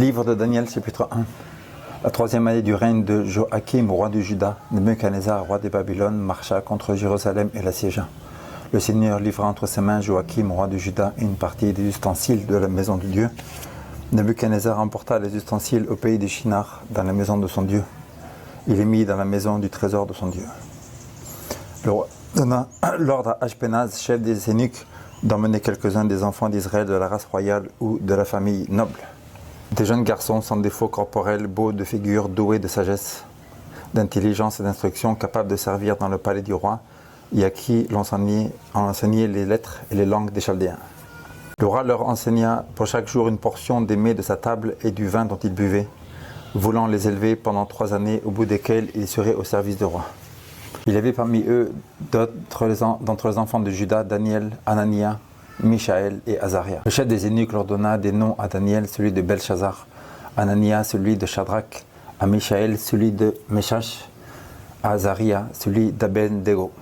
Livre de Daniel, chapitre 1. La troisième année du règne de Joachim, roi du Juda, Nebuchadnezzar, roi de Babylone, marcha contre Jérusalem et l'assiégea. Le Seigneur livra entre ses mains Joachim, roi du Juda, et une partie des ustensiles de la maison de Dieu. Nebuchadnezzar emporta les ustensiles au pays des Shinar, dans la maison de son Dieu. Il les mit dans la maison du trésor de son Dieu. Le roi donna l'ordre à Ashpenaz, chef des eunuques, d'emmener quelques-uns des enfants d'Israël de la race royale ou de la famille noble. Des jeunes garçons sans défaut corporel, beaux de figure, doués de sagesse, d'intelligence et d'instruction, capables de servir dans le palais du roi, et à qui l'on enseignait les lettres et les langues des Chaldéens. Le roi leur enseigna pour chaque jour une portion des mets de sa table et du vin dont ils buvaient, voulant les élever pendant 3 années, au bout desquelles ils seraient au service du roi. Il y avait parmi eux d'entre les enfants de Juda, Daniel, Anania, Michaël et Azaria. Le chef des eunuques leur donna des noms à Daniel, celui de Belchazar, à Anania, celui de Shadrach, à Michaël, celui de Meshach, à Azaria, celui d'Abed-Nego.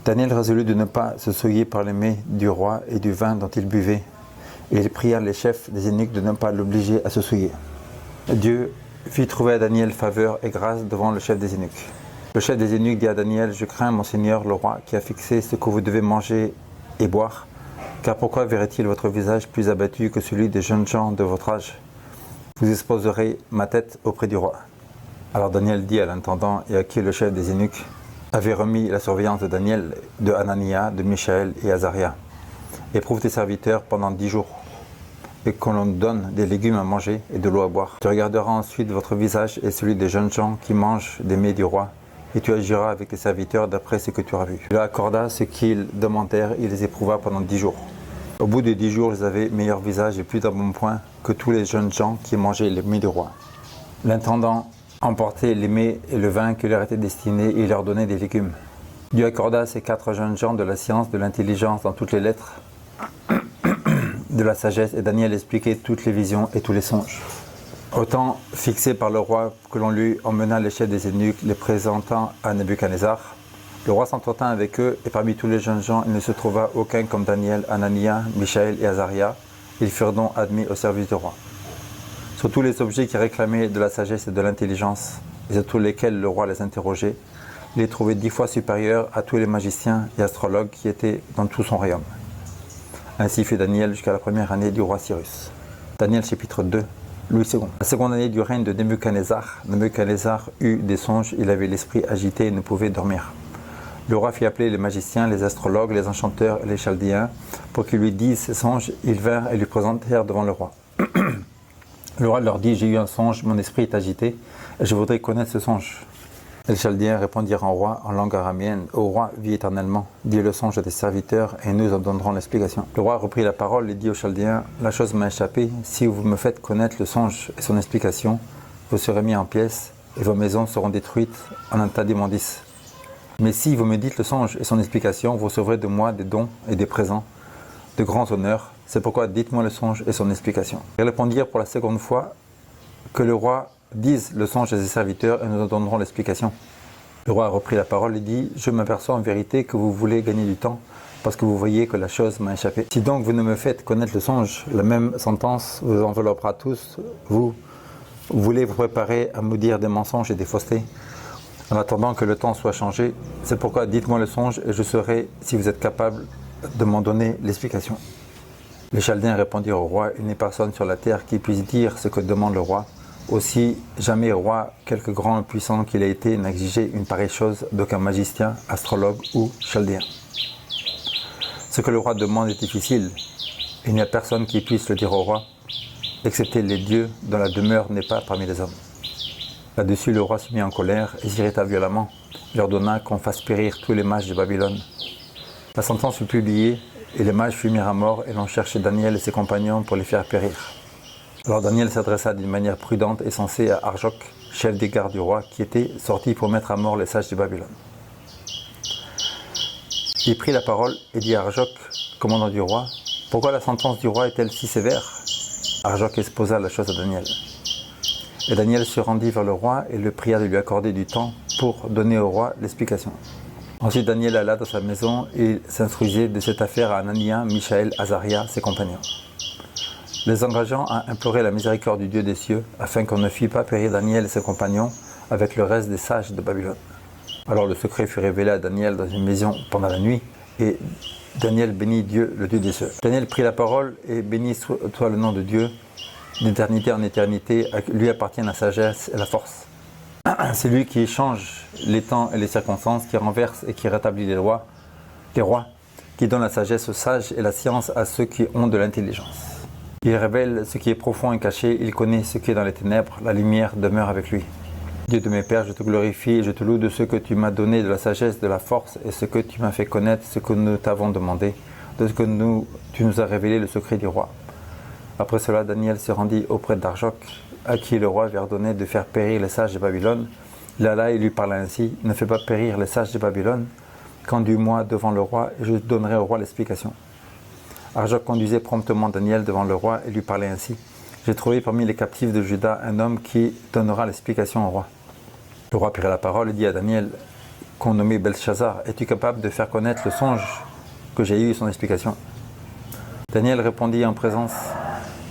Daniel résolut de ne pas se souiller par les mets du roi et du vin dont il buvait, et il pria les chefs des eunuques de ne pas l'obliger à se souiller. Dieu fit trouver à Daniel faveur et grâce devant le chef des eunuques. Le chef des eunuques dit à Daniel, « Je crains mon Seigneur le roi qui a fixé ce que vous devez manger et boire, car pourquoi verrait-il votre visage plus abattu que celui des jeunes gens de votre âge? Vous exposerez ma tête auprès du roi. » Alors Daniel dit à l'intendant et à qui le chef des eunuques avait remis la surveillance de Daniel, de Anania, de Michaël et Azaria. « Éprouve tes serviteurs pendant 10 jours, et qu'on leur donne des légumes à manger et de l'eau à boire. Tu regarderas ensuite votre visage et celui des jeunes gens qui mangent des mets du roi, et tu agiras avec tes serviteurs d'après ce que tu auras vu. » Il leur accorda ce qu'ils demandèrent, il les éprouva pendant 10 jours. Au bout de 10 jours, ils avaient meilleur visage et plus d'embonpoint que tous les jeunes gens qui mangeaient les mets du roi. L'intendant emportait les mets et le vin qui leur étaient destinés et il leur donnait des légumes. Dieu accorda à ces 4 jeunes gens de la science, de l'intelligence dans toutes les lettres, de la sagesse, et Daniel expliquait toutes les visions et tous les songes. Au temps fixé par le roi que l'on lui emmena les chefs des eunuques, les présentant à Nebuchadnezzar, le roi s'entretint avec eux, et parmi tous les jeunes gens, il ne se trouva aucun comme Daniel, Anania, Michaël et Azaria. Ils furent donc admis au service du roi. Sur tous les objets qui réclamaient de la sagesse et de l'intelligence, et sur tous lesquels le roi les interrogeait, il les trouvait 10 fois supérieurs à tous les magiciens et astrologues qui étaient dans tout son royaume. Ainsi fut Daniel jusqu'à la première année du roi Cyrus. Daniel chapitre 2. Louis II. La seconde année du règne de Nebuchadnezzar, Nebuchadnezzar eut des songes, il avait l'esprit agité et ne pouvait dormir. Le roi fit appeler les magiciens, les astrologues, les enchanteurs et les chaldéens pour qu'ils lui disent ses songes. Ils vinrent et lui présentèrent devant le roi. Le roi leur dit, « J'ai eu un songe, mon esprit est agité, et je voudrais connaître ce songe. » Les chaldéens répondirent au roi en langue araméenne, « Ô roi, vis éternellement, dis le songe à tes serviteurs, et nous en donnerons l'explication. » Le roi reprit la parole et dit aux chaldéens, « La chose m'a échappé, si vous me faites connaître le songe et son explication, vous serez mis en pièces, et vos maisons seront détruites en un tas d'immondices. Mais si vous me dites le songe et son explication, vous recevrez de moi des dons et des présents, de grands honneurs. C'est pourquoi dites-moi le songe et son explication. » Ils répondirent pour la seconde fois, « Que le roi dise le songe à ses serviteurs et nous en donnerons l'explication. » Le roi reprit la parole et dit, « Je m'aperçois en vérité que vous voulez gagner du temps, parce que vous voyez que la chose m'a échappé. Si donc vous ne me faites connaître le songe, la même sentence vous enveloppera tous, vous voulez vous préparer à me dire des mensonges et des faussetés, en attendant que le temps soit changé. C'est pourquoi dites-moi le songe et je saurai si vous êtes capable de m'en donner l'explication. » Les Chaldéens répondirent au roi, « Il n'est personne sur la terre qui puisse dire ce que demande le roi. Aussi, jamais roi, quelque grand et puissant qu'il ait été, n'a exigé une pareille chose d'aucun magicien, astrologue ou chaldéen. Ce que le roi demande est difficile. Il n'y a personne qui puisse le dire au roi, excepté les dieux dont la demeure n'est pas parmi les hommes. » Là-dessus, le roi se mit en colère et s'irrita violemment. Il ordonna qu'on fasse périr tous les mages de Babylone. La sentence fut publiée et les mages furent mis à mort et l'on cherchait Daniel et ses compagnons pour les faire périr. Alors Daniel s'adressa d'une manière prudente et sensée à Arjoc, chef des gardes du roi, qui était sorti pour mettre à mort les sages de Babylone. Il prit la parole et dit à Arjoc, commandant du roi, « Pourquoi la sentence du roi est-elle si sévère ?» Arjoc exposa la chose à Daniel. Et Daniel se rendit vers le roi et le pria de lui accorder du temps pour donner au roi l'explication. Ensuite Daniel alla dans sa maison et s'instruisait de cette affaire à Anania, Michaël, Azaria, ses compagnons. les engageant à implorer la miséricorde du Dieu des cieux, afin qu'on ne fît pas périr Daniel et ses compagnons avec le reste des sages de Babylone. Alors le secret fut révélé à Daniel dans une maison pendant la nuit, et Daniel bénit Dieu, le Dieu des cieux. Daniel prit la parole et bénit soit le nom de Dieu, d'éternité en éternité, lui appartient la sagesse et la force. C'est lui qui change les temps et les circonstances, qui renverse et qui rétablit les rois, qui donne la sagesse aux sages et la science à ceux qui ont de l'intelligence. Il révèle ce qui est profond et caché, il connaît ce qui est dans les ténèbres, la lumière demeure avec lui. Dieu de mes pères, je te glorifie et je te loue de ce que tu m'as donné, de la sagesse, de la force, et ce que tu m'as fait connaître, ce que nous t'avons demandé, de ce que tu nous as révélé le secret du roi. Après cela, Daniel se rendit auprès d'Arjoc, à qui le roi avait ordonné de faire périr les sages de Babylone. Il alla et lui parla ainsi: ne fais pas périr les sages de Babylone, conduis-moi devant le roi et je donnerai au roi l'explication. Arjoc conduisait promptement Daniel devant le roi et lui parlait ainsi: j'ai trouvé parmi les captifs de Juda un homme qui donnera l'explication au roi. Le roi prit la parole et dit à Daniel, qu'on nommait Belchazzar: es-tu capable de faire connaître le songe que j'ai eu et son explication? Daniel répondit en présence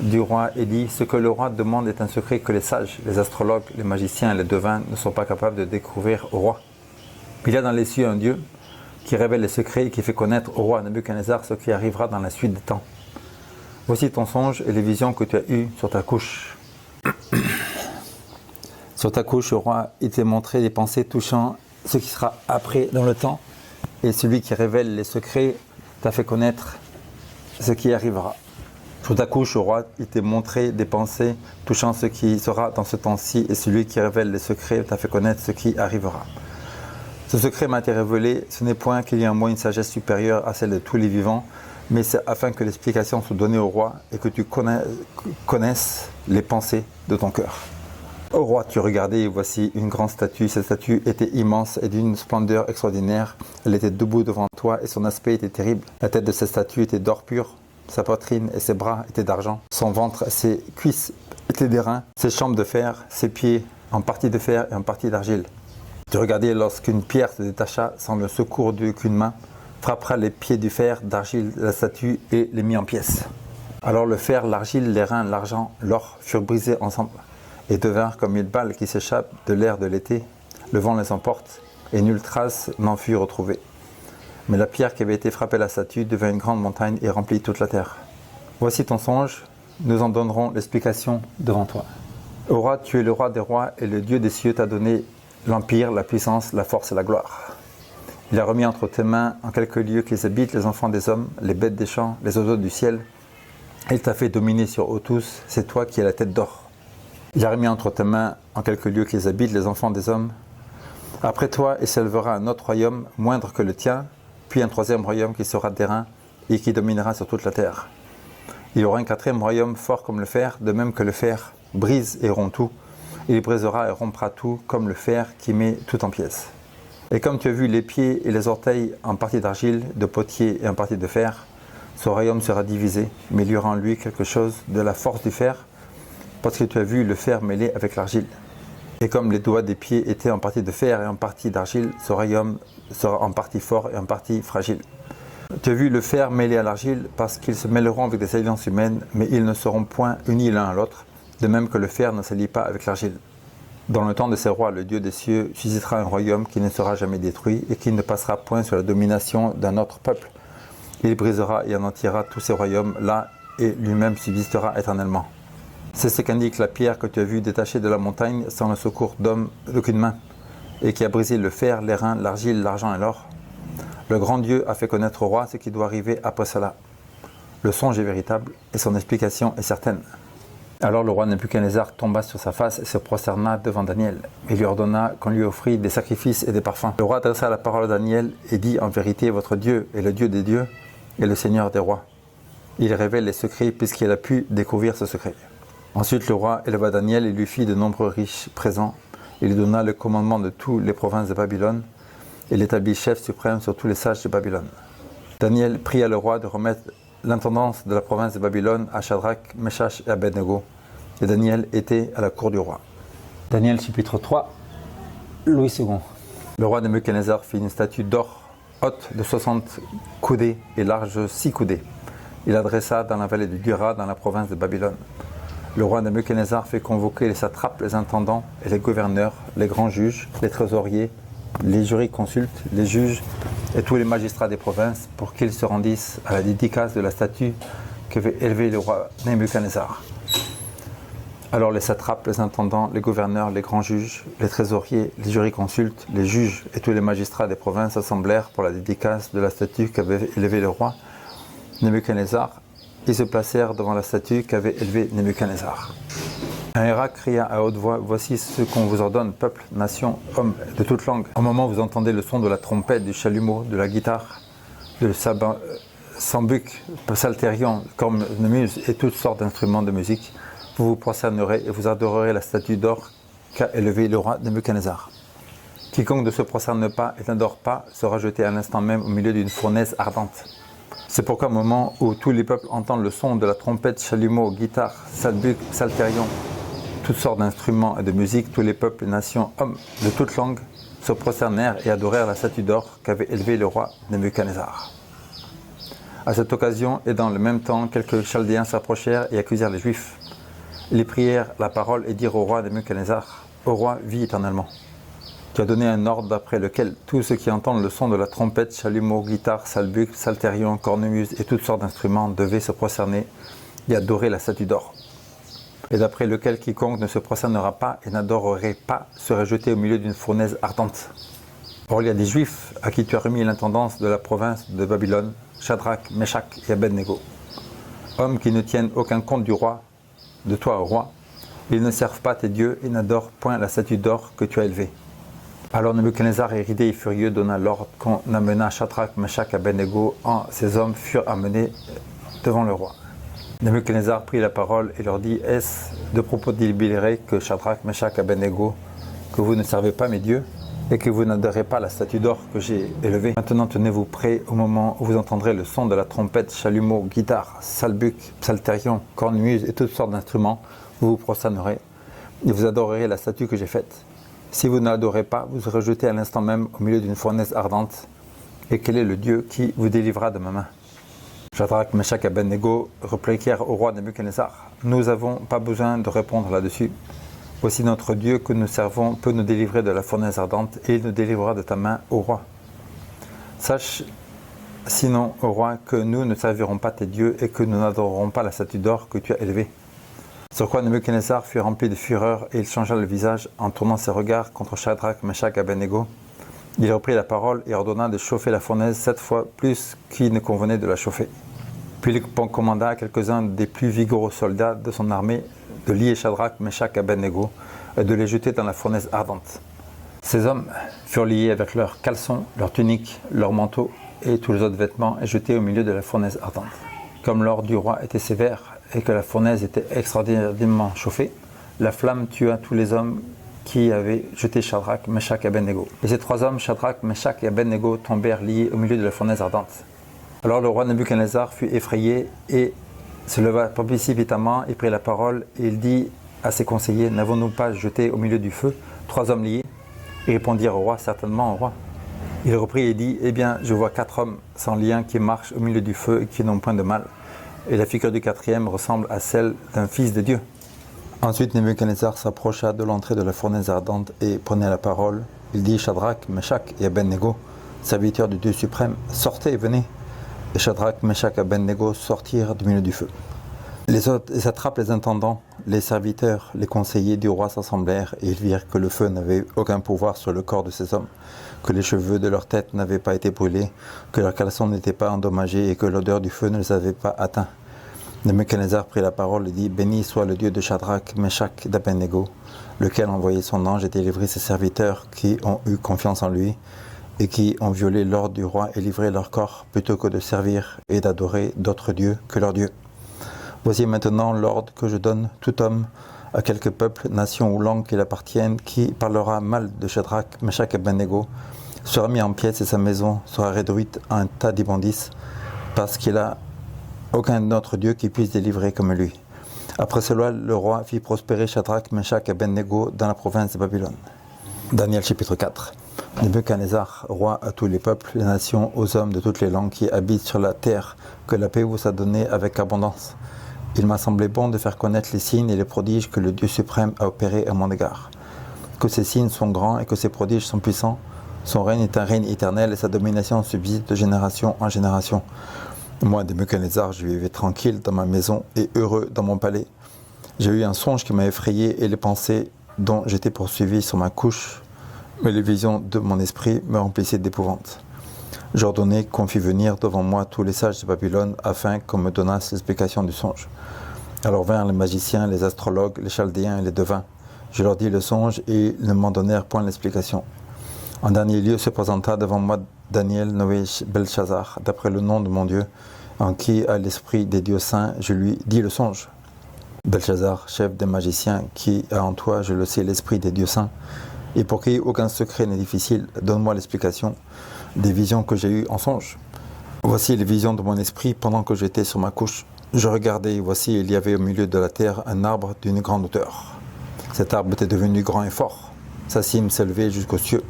du roi et dit: ce que le roi demande est un secret que les sages, les astrologues, les magiciens et les devins ne sont pas capables de découvrir au roi. Il y a dans les cieux un Dieu qui révèle les secrets et qui fait connaître au roi Nebuchadnezzar ce qui arrivera dans la suite des temps. Voici ton songe et les visions que tu as eues sur ta couche. Sur ta couche, au roi, il t'est montré des pensées touchant ce qui sera après dans le temps, et celui qui révèle les secrets t'a fait connaître ce qui arrivera. Sur ta couche, au roi, il t'est montré des pensées touchant ce qui sera dans ce temps-ci, et celui qui révèle les secrets t'a fait connaître ce qui arrivera. Ce secret m'a été révélé, ce n'est point qu'il y ait en moi une sagesse supérieure à celle de tous les vivants, mais c'est afin que l'explication soit donnée au roi et que tu connaisses les pensées de ton cœur. Ô roi, tu regardais et voici une grande statue. Cette statue était immense et d'une splendeur extraordinaire. Elle était debout devant toi et son aspect était terrible. La tête de cette statue était d'or pur, sa poitrine et ses bras étaient d'argent, son ventre, ses cuisses étaient d'airain, ses jambes de fer, ses pieds en partie de fer et en partie d'argile. Tu regardais lorsqu'une pierre se détacha sans le secours d'aucune main, frappera les pieds du fer, d'argile de la statue et les mit en pièces. Alors le fer, l'argile, l'airain, l'argent, l'or furent brisés ensemble et devinrent comme une balle qui s'échappe de l'air de l'été. Le vent les emporte et nulle trace n'en fut retrouvée. Mais la pierre qui avait été frappée à la statue devint une grande montagne et remplit toute la terre. Voici ton songe, nous en donnerons l'explication devant toi. Ô roi, tu es le roi des rois et le Dieu des cieux t'a donné l'empire, la puissance, la force et la gloire. Il a remis entre tes mains en quelques lieux qu'ils habitent les enfants des hommes, les bêtes des champs, les oiseaux du ciel. Il t'a fait dominer sur eux tous, c'est toi qui es la tête d'or. Il a remis entre tes mains en quelques lieux qu'ils habitent les enfants des hommes. Après toi, il s'élèvera un autre royaume, moindre que le tien, puis un troisième royaume qui sera d'airain et qui dominera sur toute la terre. Il y aura un quatrième royaume fort comme le fer, de même que le fer brise et rompt tout. Il brisera et rompra tout comme le fer qui met tout en pièces. Et comme tu as vu les pieds et les orteils en partie d'argile, de potier et en partie de fer, ce royaume sera divisé, mais il y aura en lui quelque chose de la force du fer, parce que tu as vu le fer mêlé avec l'argile. Et comme les doigts des pieds étaient en partie de fer et en partie d'argile, ce royaume sera en partie fort et en partie fragile. Tu as vu le fer mêlé à l'argile, parce qu'ils se mêleront avec des alliances humaines, mais ils ne seront point unis l'un à l'autre, de même que le fer ne s'allie pas avec l'argile. Dans le temps de ces rois, le Dieu des cieux suscitera un royaume qui ne sera jamais détruit et qui ne passera point sur la domination d'un autre peuple. Il brisera et anéantira tous ces royaumes-là et lui-même subsistera éternellement. C'est ce qu'indique la pierre que tu as vue détachée de la montagne sans le secours d'homme d'aucune main, et qui a brisé le fer, l'airain, l'argile, l'argent et l'or. Le grand Dieu a fait connaître au roi ce qui doit arriver après cela. Le songe est véritable et son explication est certaine. Alors le roi Nebuchadnezzar tomba sur sa face et se prosterna devant Daniel. Il lui ordonna qu'on lui offrit des sacrifices et des parfums. Le roi adressa la parole à Daniel et dit: en vérité, votre Dieu est le Dieu des dieux et le Seigneur des rois. Il révèle les secrets puisqu'il a pu découvrir ce secret. Ensuite le roi éleva Daniel et lui fit de nombreux riches présents. Il lui donna le commandement de toutes les provinces de Babylone et l'établit chef suprême sur tous les sages de Babylone. Daniel pria le roi de remettre l'intendance de la province de Babylone à Shadrach, Meshach et Abednego. Et Daniel était à la cour du roi. Daniel chapitre 3, Louis II. Le roi Nebuchadnezzar fit une statue d'or haute de 60 coudées et large 6 coudées. il adressa dans la vallée du Dura, dans la province de Babylone. Le roi Nebuchadnezzar fait convoquer les satrapes, les intendants et les gouverneurs, les grands juges, les trésoriers, les jurisconsultes, les juges et tous les magistrats des provinces pour qu'ils se rendissent à la dédicace de la statue qu'avait élevée le roi Nebuchadnezzar. Alors les satrapes, les intendants, les gouverneurs, les grands juges, les trésoriers, les jurisconsultes, les juges et tous les magistrats des provinces s'assemblèrent pour la dédicace de la statue qu'avait élevée le roi Nebuchadnezzar. Ils se placèrent devant la statue qu'avait élevée Nebuchadnezzar. Un hérac cria à haute voix, « Voici ce qu'on vous ordonne, peuple, nation, hommes de toute langue. Au moment où vous entendez le son de la trompette, du chalumeau, de la guitare, de sambuc, psalterion, cornemuse et toutes sortes d'instruments de musique, vous vous prosternerez et vous adorerez la statue d'or qu'a élevée le roi Nebuchadnezzar. Quiconque ne se prosterne pas et n'adore pas sera jeté à l'instant même au milieu d'une fournaise ardente. C'est pourquoi au moment où tous les peuples entendent le son de la trompette, chalumeau, guitare, salbuc, psalterion, toutes sortes d'instruments et de musique, tous les peuples et nations, hommes de toute langue, se prosternèrent et adorèrent la statue d'or qu'avait élevée le roi Nebuchadnezzar. À cette occasion et dans le même temps, quelques Chaldéens s'approchèrent et accusèrent les Juifs. Ils prièrent la parole et dirent au roi Nebuchadnezzar, « Ô roi, vis éternellement. Tu as donné un ordre d'après lequel tous ceux qui entendent le son de la trompette, chalumeau, guitare, salbuc, psalterion, cornemuse et toutes sortes d'instruments devaient se prosterner et adorer la statue d'or. Et d'après lequel quiconque ne se prosternera pas et n'adorerait pas serait jeté au milieu d'une fournaise ardente. Or il y a des Juifs à qui tu as remis l'intendance de la province de Babylone, Shadrach, Meshach et Abednego, hommes qui ne tiennent aucun compte du roi, de toi, roi. Ils ne servent pas tes dieux et n'adorent point la statue d'or que tu as élevée. » Alors Nebuchadnezzar, irrité et furieux, donna l'ordre qu'on amena Shadrach, Meshach et Abednego. Ces hommes furent amenés devant le roi. Nebuchadnezzar prit la parole et leur dit, « Est-ce de propos délibéré que Shadrach, Meshach et Abednego, que vous ne servez pas mes dieux et que vous n'adorez pas la statue d'or que j'ai élevée? Maintenant tenez-vous prêts au moment où vous entendrez le son de la trompette, chalumeau, guitare, salbuc, psalterion, cornemuse et toutes sortes d'instruments. Vous vous prosternerez et vous adorerez la statue que j'ai faite. Si vous n'adorez pas, vous serez jeté à l'instant même au milieu d'une fournaise ardente. Et quel est le Dieu qui vous délivrera de ma main? » Shadrach, Meshach et Abednego répliquèrent au roi Nebuchadnezzar, « Nous n'avons pas besoin de répondre là-dessus. Voici notre Dieu que nous servons peut nous délivrer de la fournaise ardente et il nous délivrera de ta main, ô roi. Sache sinon, ô roi, que nous ne servirons pas tes dieux et que nous n'adorerons pas la statue d'or que tu as élevée. » Sur quoi Nebuchadnezzar fut rempli de fureur et il changea le visage en tournant ses regards contre Shadrach, Meshach et Abednego. Il reprit la parole et ordonna de chauffer la fournaise 7 fois plus qu'il ne convenait de la chauffer. Puis il commanda à quelques-uns des plus vigoureux soldats de son armée de lier Shadrach, Meshach et Abednego et de les jeter dans la fournaise ardente. Ces hommes furent liés avec leurs caleçons, leurs tuniques, leurs manteaux et tous les autres vêtements et jetés au milieu de la fournaise ardente. Comme l'ordre du roi était sévère et que la fournaise était extraordinairement chauffée, la flamme tua tous les hommes qui avaient jeté Shadrach, Meshach et Abednego. Et ces 3 hommes, Shadrach, Meshach et Abednego, tombèrent liés au milieu de la fournaise ardente. Alors le roi Nebuchadnezzar fut effrayé et se leva précipitamment et prit la parole et il dit à ses conseillers, « N'avons-nous pas jeté au milieu du feu 3 hommes liés ?» Ils répondirent au roi, « Certainement, au roi. » Il reprit et dit, « Eh bien, je vois 4 hommes sans lien qui marchent au milieu du feu et qui n'ont point de mal. Et la figure du 4e ressemble à celle d'un fils de Dieu. » Ensuite Nebuchadnezzar s'approcha de l'entrée de la fournaise ardente et prenait la parole. Il dit, « Shadrach, Meshach et Abednego, serviteurs du Dieu suprême, sortez et venez. » Et Shadrach, Meshach et Abednego sortirent du milieu du feu. Les satrapes, les intendants, les serviteurs, les conseillers du roi s'assemblèrent et ils virent que le feu n'avait aucun pouvoir sur le corps de ces hommes, que les cheveux de leur tête n'avaient pas été brûlés, que leurs caleçons n'étaient pas endommagés et que l'odeur du feu ne les avait pas atteints. Nebuchadnezzar prit la parole et dit, « Béni soit le Dieu de Shadrach, Meshach et d'Abednego, lequel a envoyé son ange et délivré ses serviteurs qui ont eu confiance en lui et qui ont violé l'ordre du roi et livré leur corps plutôt que de servir et d'adorer d'autres dieux que leur Dieu. Voici maintenant l'ordre que je donne, tout homme, à quelque peuple, nation ou langue qu'il appartienne, qui parlera mal de Shadrach, Meshach et Abednego, sera mis en pièces et sa maison sera réduite à un tas d'immondices, parce qu'il n'a aucun autre Dieu qui puisse délivrer comme lui. » Après cela, le roi fit prospérer Shadrach, Meshach et Abednego dans la province de Babylone. Daniel chapitre 4. Nebuchadnezzar, roi à tous les peuples, les nations, aux hommes de toutes les langues qui habitent sur la terre, que la paix vous a donné avec abondance. Il m'a semblé bon de faire connaître les signes et les prodiges que le Dieu suprême a opérés à mon égard. Que ces signes sont grands et que ces prodiges sont puissants. Son règne est un règne éternel et sa domination subsiste de génération en génération. Moi, Nebuchadnezzar, je vivais tranquille dans ma maison et heureux dans mon palais. J'ai eu un songe qui m'a effrayé et les pensées dont j'étais poursuivi sur ma couche, mais les visions de mon esprit me remplissaient d'épouvante. J'ordonnai qu'on fît venir devant moi tous les sages de Babylone afin qu'on me donnasse l'explication du songe. Alors vinrent les magiciens, les astrologues, les chaldéens et les devins. Je leur dis le songe et ils ne m'en donnèrent point l'explication. En dernier lieu se présenta devant moi Daniel nommé Belchazzar, d'après le nom de mon Dieu, en qui a l'esprit des dieux saints, je lui dis le songe. Belchazzar, chef des magiciens, qui a en toi, je le sais, l'esprit des dieux saints, et pour qui aucun secret n'est difficile, donne-moi l'explication des visions que j'ai eues en songe. Voici les visions de mon esprit pendant que j'étais sur ma couche. Je regardais, et voici, il y avait au milieu de la terre un arbre d'une grande hauteur. Cet arbre était devenu grand et fort. Sa cime s'élevait jusqu'aux cieux,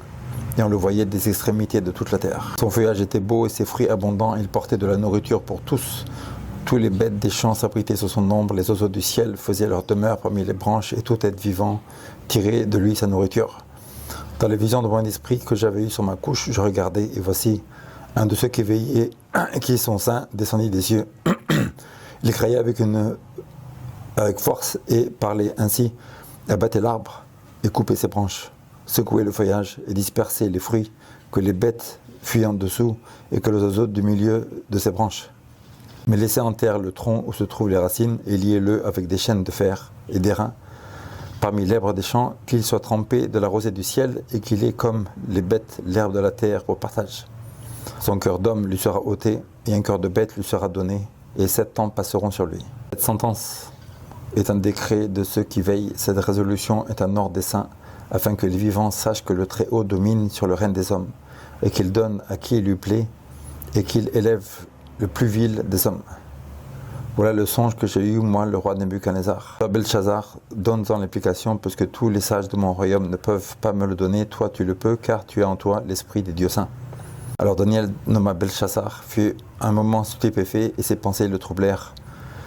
et on le voyait des extrémités de toute la terre. Son feuillage était beau et ses fruits abondants, il portait de la nourriture pour tous. Tous les bêtes des champs s'abritaient sous son ombre, les oiseaux du ciel faisaient leur demeure parmi les branches, et tout être vivant tirait de lui sa nourriture. Dans les visions de mon esprit que j'avais eues sur ma couche, je regardais, et voici, un de ceux qui veillaient, qui sont saints, descendit des cieux. Il criait avec force et parlait ainsi, abattait l'arbre et coupait ses branches, secouait le feuillage et dispersait les fruits, que les bêtes fuient en dessous et que les oiseaux du milieu de ses branches. Mais laissez en terre le tronc où se trouvent les racines et liez-le avec des chaînes de fer et d'airain. Parmi l'herbe des champs, qu'il soit trempé de la rosée du ciel et qu'il ait comme les bêtes l'herbe de la terre pour partage. Son cœur d'homme lui sera ôté et un cœur de bête lui sera donné et 7 ans passeront sur lui. Cette sentence est un décret de ceux qui veillent, cette résolution est un ordre des saints, afin que les vivants sachent que le Très-Haut domine sur le règne des hommes, et qu'il donne à qui il lui plaît, et qu'il élève le plus vil des hommes. Voilà le songe que j'ai eu, moi, le roi Nebuchadnezzar. Toi, Belchazzar, donne-en l'explication, parce que tous les sages de mon royaume ne peuvent pas me le donner, toi tu le peux, car tu as en toi l'esprit des dieux saints. Alors Daniel, nommé Belchazzar, fut un moment stupéfait et ses pensées le troublèrent.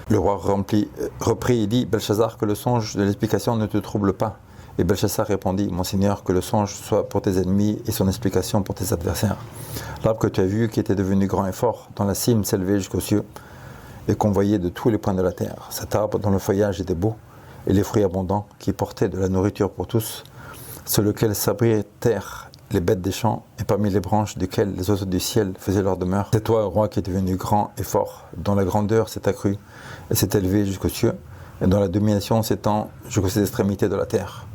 Le roi reprit et dit, Belchazzar, que le songe de l'explication ne te trouble pas. Et Belchazzar répondit, mon Seigneur, que le songe soit pour tes ennemis et son explication pour tes adversaires. L'arbre que tu as vu, qui était devenu grand et fort, dont la cime s'élevait jusqu'aux cieux, et qu'on voyait de tous les points de la terre. Cet arbre dont le feuillage était beau, et les fruits abondants, qui portaient de la nourriture pour tous, sur lequel s'abritèrent les bêtes des champs, et parmi les branches desquelles les oiseaux du ciel faisaient leur demeure. C'est toi, roi, qui est devenu grand et fort, dont la grandeur s'est accrue, et s'est élevée jusqu'aux cieux, et dont la domination s'étend jusqu'aux extrémités de la terre.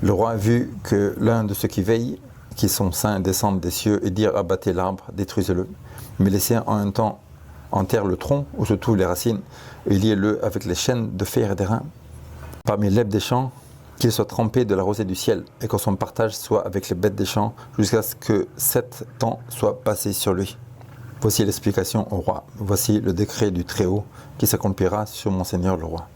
Le roi vit que l'un de ceux qui veillent, qui sont saints, descendent des cieux, et dirent, abattez l'arbre, détruisez-le, mais laissez en un temps en terre le tronc, où se trouvent les racines, et liez-le avec les chaînes de fer et d'airain. Parmi l'herbe des champs, qu'il soit trempé de la rosée du ciel, et que son partage soit avec les bêtes des champs, jusqu'à ce que 7 temps soient passés sur lui. Voici l'explication au roi. Voici le décret du Très-Haut qui s'accomplira sur mon Seigneur le roi.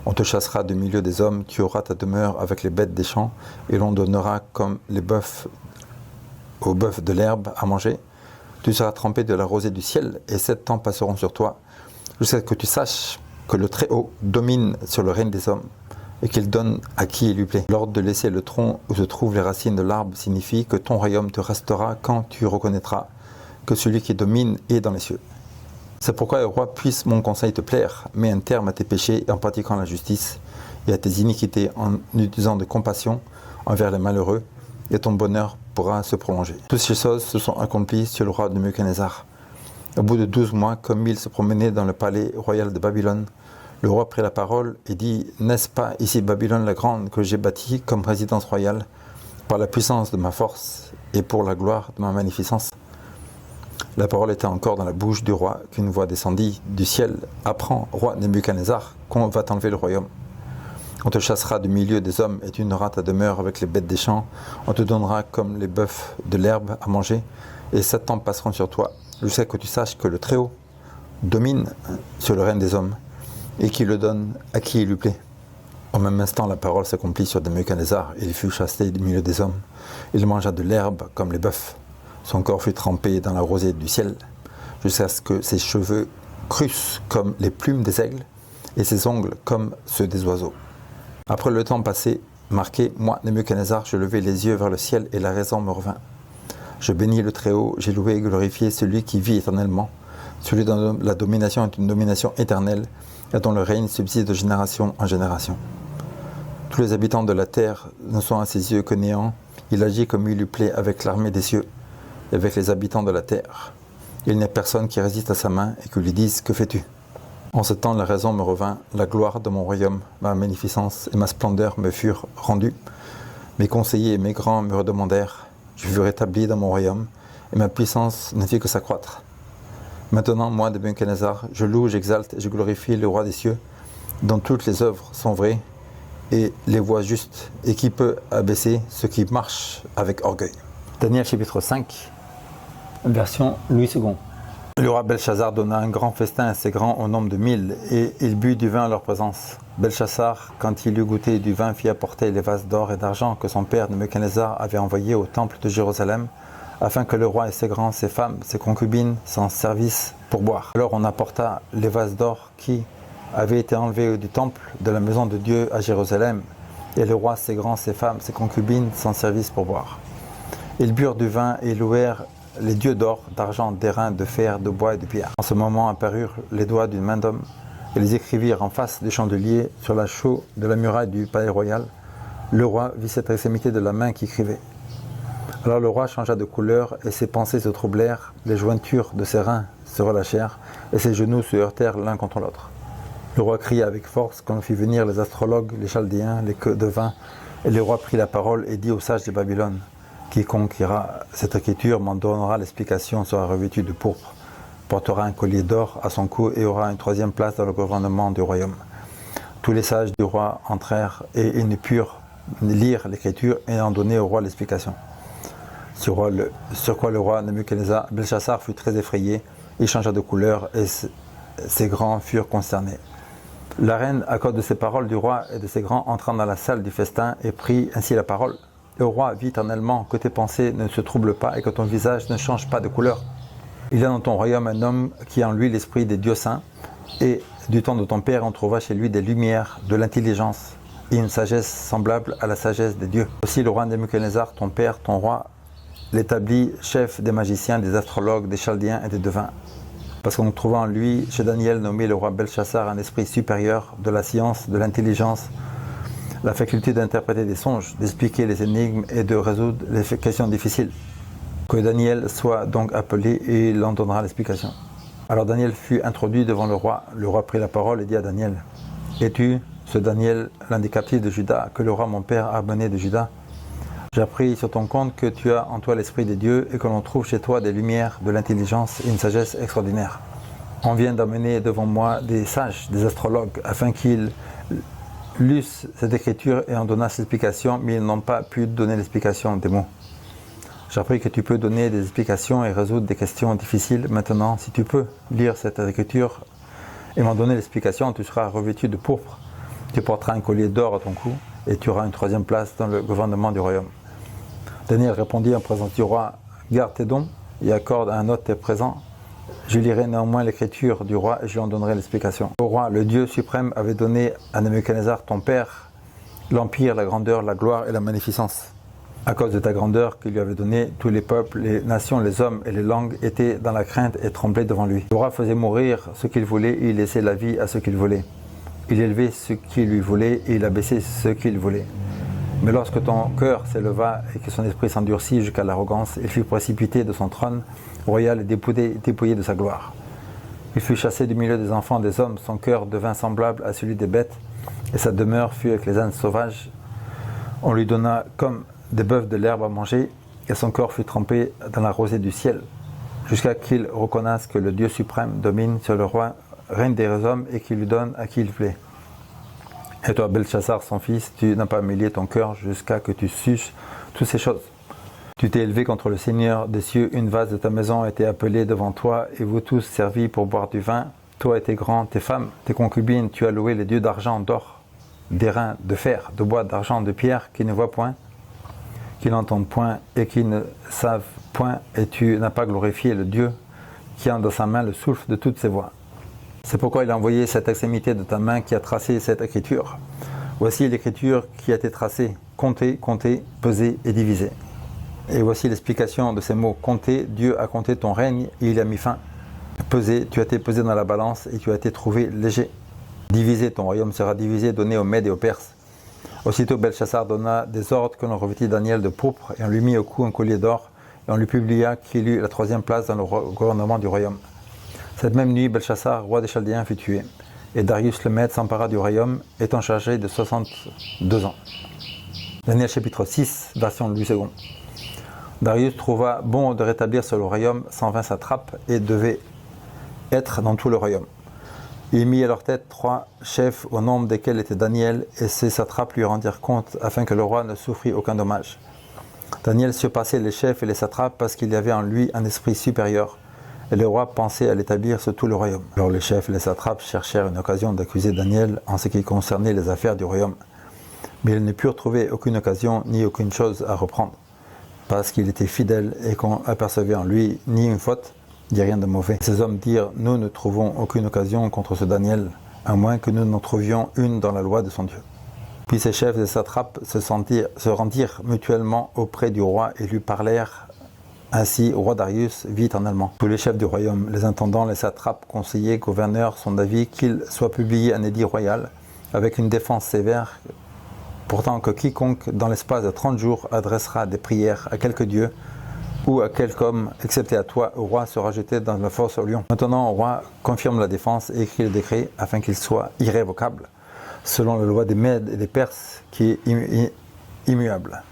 On te chassera du milieu des hommes, tu auras ta demeure avec les bêtes des champs, et l'on donnera comme les bœufs aux bœufs de l'herbe à manger. Tu seras trempé de la rosée du ciel, et 7 temps passeront sur toi, jusqu'à ce que tu saches que le Très-Haut domine sur le règne des hommes, et qu'il donne à qui il lui plaît. L'ordre de laisser le tronc où se trouvent les racines de l'arbre signifie que ton royaume te restera quand tu reconnaîtras que celui qui domine est dans les cieux. C'est pourquoi, le roi, puisse mon conseil te plaire, mets un terme à tes péchés en pratiquant la justice, et à tes iniquités en utilisant de compassion envers les malheureux, et ton bonheur pourra se prolonger. Toutes ces choses se sont accomplies sur le roi de Nebuchadnezzar. Au bout de 12 mois, comme il se promenait dans le palais royal de Babylone, le roi prit la parole et dit, « N'est-ce pas ici Babylone la grande que j'ai bâtie comme résidence royale, par la puissance de ma force et pour la gloire de ma magnificence ?» La parole était encore dans la bouche du roi qu'une voix descendit du ciel. « Apprends, roi Nebuchadnezzar, qu'on va t'enlever le royaume. On te chassera du milieu des hommes et tu n'auras ta demeure avec les bêtes des champs. On te donnera comme les bœufs de l'herbe à manger, et 7 ans passeront sur toi, jusqu'à ce que tu saches que le Très-Haut domine sur le règne des hommes, et qu'il le donne à qui il lui plaît. Au même instant, la parole s'accomplit sur Nebuchadnezzar, et il fut chassé du milieu des hommes. Il mangea de l'herbe comme les bœufs. Son corps fut trempé dans la rosée du ciel, jusqu'à ce que ses cheveux crussent comme les plumes des aigles, et ses ongles comme ceux des oiseaux. Après le temps passé, marqué, moi, Nebuchadnezzar, je levai les yeux vers le ciel, et la raison me revint. Je bénis le Très-Haut, j'ai loué et glorifié celui qui vit éternellement, celui dont la domination est une domination éternelle, et dont le règne subsiste de génération en génération. Tous les habitants de la terre ne sont à ses yeux que néants, il agit comme il lui plaît avec l'armée des cieux, et avec les habitants de la terre. Il n'y a personne qui résiste à sa main et qui lui dise « Que fais-tu » En ce temps, la raison me revint, la gloire de mon royaume, ma magnificence et ma splendeur me furent rendues. Mes conseillers et mes grands me redemandèrent. Je fus rétabli dans mon royaume, et ma puissance ne fit que s'accroître. Maintenant, moi, Nebuchadnezzar, je loue, j'exalte et je glorifie le roi des cieux, dont toutes les œuvres sont vraies et les voies justes, et qui peut abaisser ceux qui marchent avec orgueil. Daniel chapitre 5, version Louis II. Le roi Belchazzar donna un grand festin à ses grands au nombre de 1000, et il but du vin à leur présence. Belchazzar, quand il eut goûté du vin, fit apporter les vases d'or et d'argent que son père Nebuchadnezzar avait envoyés au temple de Jérusalem, afin que le roi et ses grands, ses femmes, ses concubines s'en servissent pour boire. Alors on apporta les vases d'or qui avaient été enlevés du temple de la maison de Dieu à Jérusalem, et le roi, ses grands, ses femmes, ses concubines s'en servissent pour boire. Ils burent du vin et louèrent les dieux d'or, d'argent, d'airain, de fer, de bois et de pierre. En ce moment apparurent les doigts d'une main d'homme et les écrivirent en face du chandelier sur la chaux de la muraille du palais royal. Le roi vit cette extrémité de la main qui écrivait. Alors le roi changea de couleur et ses pensées se troublèrent, les jointures de ses reins se relâchèrent et ses genoux se heurtèrent l'un contre l'autre. Le roi cria avec force quand on fit venir les astrologues, les chaldéens, les devins, et le roi prit la parole et dit aux sages de Babylone: quiconque lira cette écriture m'en donnera l'explication, sera revêtu de pourpre, portera un collier d'or à son cou et aura une troisième place dans le gouvernement du royaume. Tous les sages du roi entrèrent et ils ne purent lire l'écriture et en donner au roi l'explication. Sur quoi le roi Nebuchadnezzar, Belchazzar fut très effrayé, il changea de couleur et ses grands furent consternés. La reine, à cause de ces paroles du roi et de ses grands, entra dans la salle du festin et prit ainsi la parole. Le roi vit éternellement que tes pensées ne se troublent pas et que ton visage ne change pas de couleur. Il y a dans ton royaume un homme qui a en lui l'esprit des dieux saints, et du temps de ton père on trouva chez lui des lumières, de l'intelligence et une sagesse semblable à la sagesse des dieux. Aussi le roi Nebuchadnezzar, ton père, ton roi, l'établit chef des magiciens, des astrologues, des chaldéens et des devins. Parce qu'on trouva en lui, chez Daniel, nommé le roi Belchazzar, un esprit supérieur de la science, de l'intelligence, la faculté d'interpréter des songes, d'expliquer les énigmes et de résoudre les questions difficiles. Que Daniel soit donc appelé et il en donnera l'explication. Alors Daniel fut introduit devant le roi. Le roi prit la parole et dit à Daniel: es-tu ce Daniel, l'un des captifs de Juda, que le roi mon père a amené de Juda? J'ai appris sur ton compte que tu as en toi l'esprit des dieux et que l'on trouve chez toi des lumières, de l'intelligence et une sagesse extraordinaire. On vient d'amener devant moi des sages, des astrologues, afin qu'ils lussent cette écriture et en donnassent l'explication, mais ils n'ont pas pu donner l'explication des mots. J'ai appris que tu peux donner des explications et résoudre des questions difficiles. Maintenant, si tu peux lire cette écriture et m'en donner l'explication, tu seras revêtu de pourpre. Tu porteras un collier d'or à ton cou et tu auras une troisième place dans le gouvernement du royaume. Daniel répondit en présence du roi: garde tes dons et accorde à un autre tes présents. Je lirai néanmoins l'écriture du roi et je lui en donnerai l'explication. Au roi, le Dieu suprême avait donné à Nebuchadnezzar, ton père, l'empire, la grandeur, la gloire et la magnificence. À cause de ta grandeur qu'il lui avait donnée, tous les peuples, les nations, les hommes et les langues étaient dans la crainte et tremblaient devant lui. Le roi faisait mourir ce qu'il voulait et il laissait la vie à ceux qu'il voulait. Il élevait ce qu'il lui voulait et il abaissait ce qu'il voulait. Mais lorsque ton cœur s'éleva et que son esprit s'endurcit jusqu'à l'arrogance, il fut précipité de son trône royal et dépouillé de sa gloire. Il fut chassé du milieu des enfants des hommes, son cœur devint semblable à celui des bêtes, et sa demeure fut avec les ânes sauvages. On lui donna comme des bœufs de l'herbe à manger, et son corps fut trempé dans la rosée du ciel, jusqu'à qu'il reconnaisse que le Dieu suprême domine sur le roi, règne des hommes, et qu'il lui donne à qui il plaît. Et toi, Belchazzar, son fils, tu n'as pas humilié ton cœur jusqu'à que tu susses toutes ces choses. Tu t'es élevé contre le Seigneur des cieux, une vase de ta maison a été appelée devant toi, et vous tous servis pour boire du vin, toi et tes grands, tes femmes, tes concubines, tu as loué les dieux d'argent, d'or, d'airain, de fer, de bois, d'argent, de pierre, qui ne voient point, qui n'entendent point et qui ne savent point, et tu n'as pas glorifié le Dieu qui a dans sa main le souffle de toutes ses voix. C'est pourquoi il a envoyé cette extrémité de ta main qui a tracé cette écriture. Voici l'écriture qui a été tracée, comptée, comptée, pesée et divisée. Et voici l'explication de ces mots. Comptée, Dieu a compté ton règne et il a mis fin. Pesé, tu as été pesé dans la balance et tu as été trouvé léger. Divisé, ton royaume sera divisé, donné aux Mèdes et aux Perses. Aussitôt Belchassar donna des ordres que l'on revêtit Daniel de pourpre et on lui mit au cou un collier d'or et on lui publia qu'il eut la 3e place dans le gouvernement du royaume. Cette même nuit, Belchassar, roi des Chaldéens, fut tué. Et Darius le Mède s'empara du royaume, étant chargé de 62 ans. Daniel chapitre 6, version Louis II. Darius trouva bon de rétablir sur le royaume 120 satrapes et devait être dans tout le royaume. Il mit à leur tête 3 chefs au nombre desquels était Daniel, et ces satrapes lui rendirent compte afin que le roi ne souffrit aucun dommage. Daniel surpassait les chefs et les satrapes parce qu'il y avait en lui un esprit supérieur. Et le roi pensait à l'établir sur tout le royaume. Alors les chefs et les satrapes cherchèrent une occasion d'accuser Daniel en ce qui concernait les affaires du royaume. Mais ils ne purent trouver aucune occasion ni aucune chose à reprendre, parce qu'il était fidèle et qu'on apercevait en lui ni une faute, ni rien de mauvais. Ces hommes dirent, nous ne trouvons aucune occasion contre ce Daniel, à moins que nous n'en trouvions une dans la loi de son Dieu. Puis ces chefs et satrapes se rendirent mutuellement auprès du roi et lui parlèrent. Ainsi, roi Darius vit éternellement. Tous les chefs du royaume, les intendants, les satrapes, conseillers, gouverneurs sont d'avis qu'il soit publié un édit royal avec une défense sévère, pourtant que quiconque dans l'espace de 30 jours adressera des prières à quelque dieu ou à quelque homme, excepté à toi, au roi, sera jeté dans la fosse au lion. Maintenant, au roi confirme la défense et écrit le décret afin qu'il soit irrévocable, selon la loi des Mèdes et des Perses qui est immuable.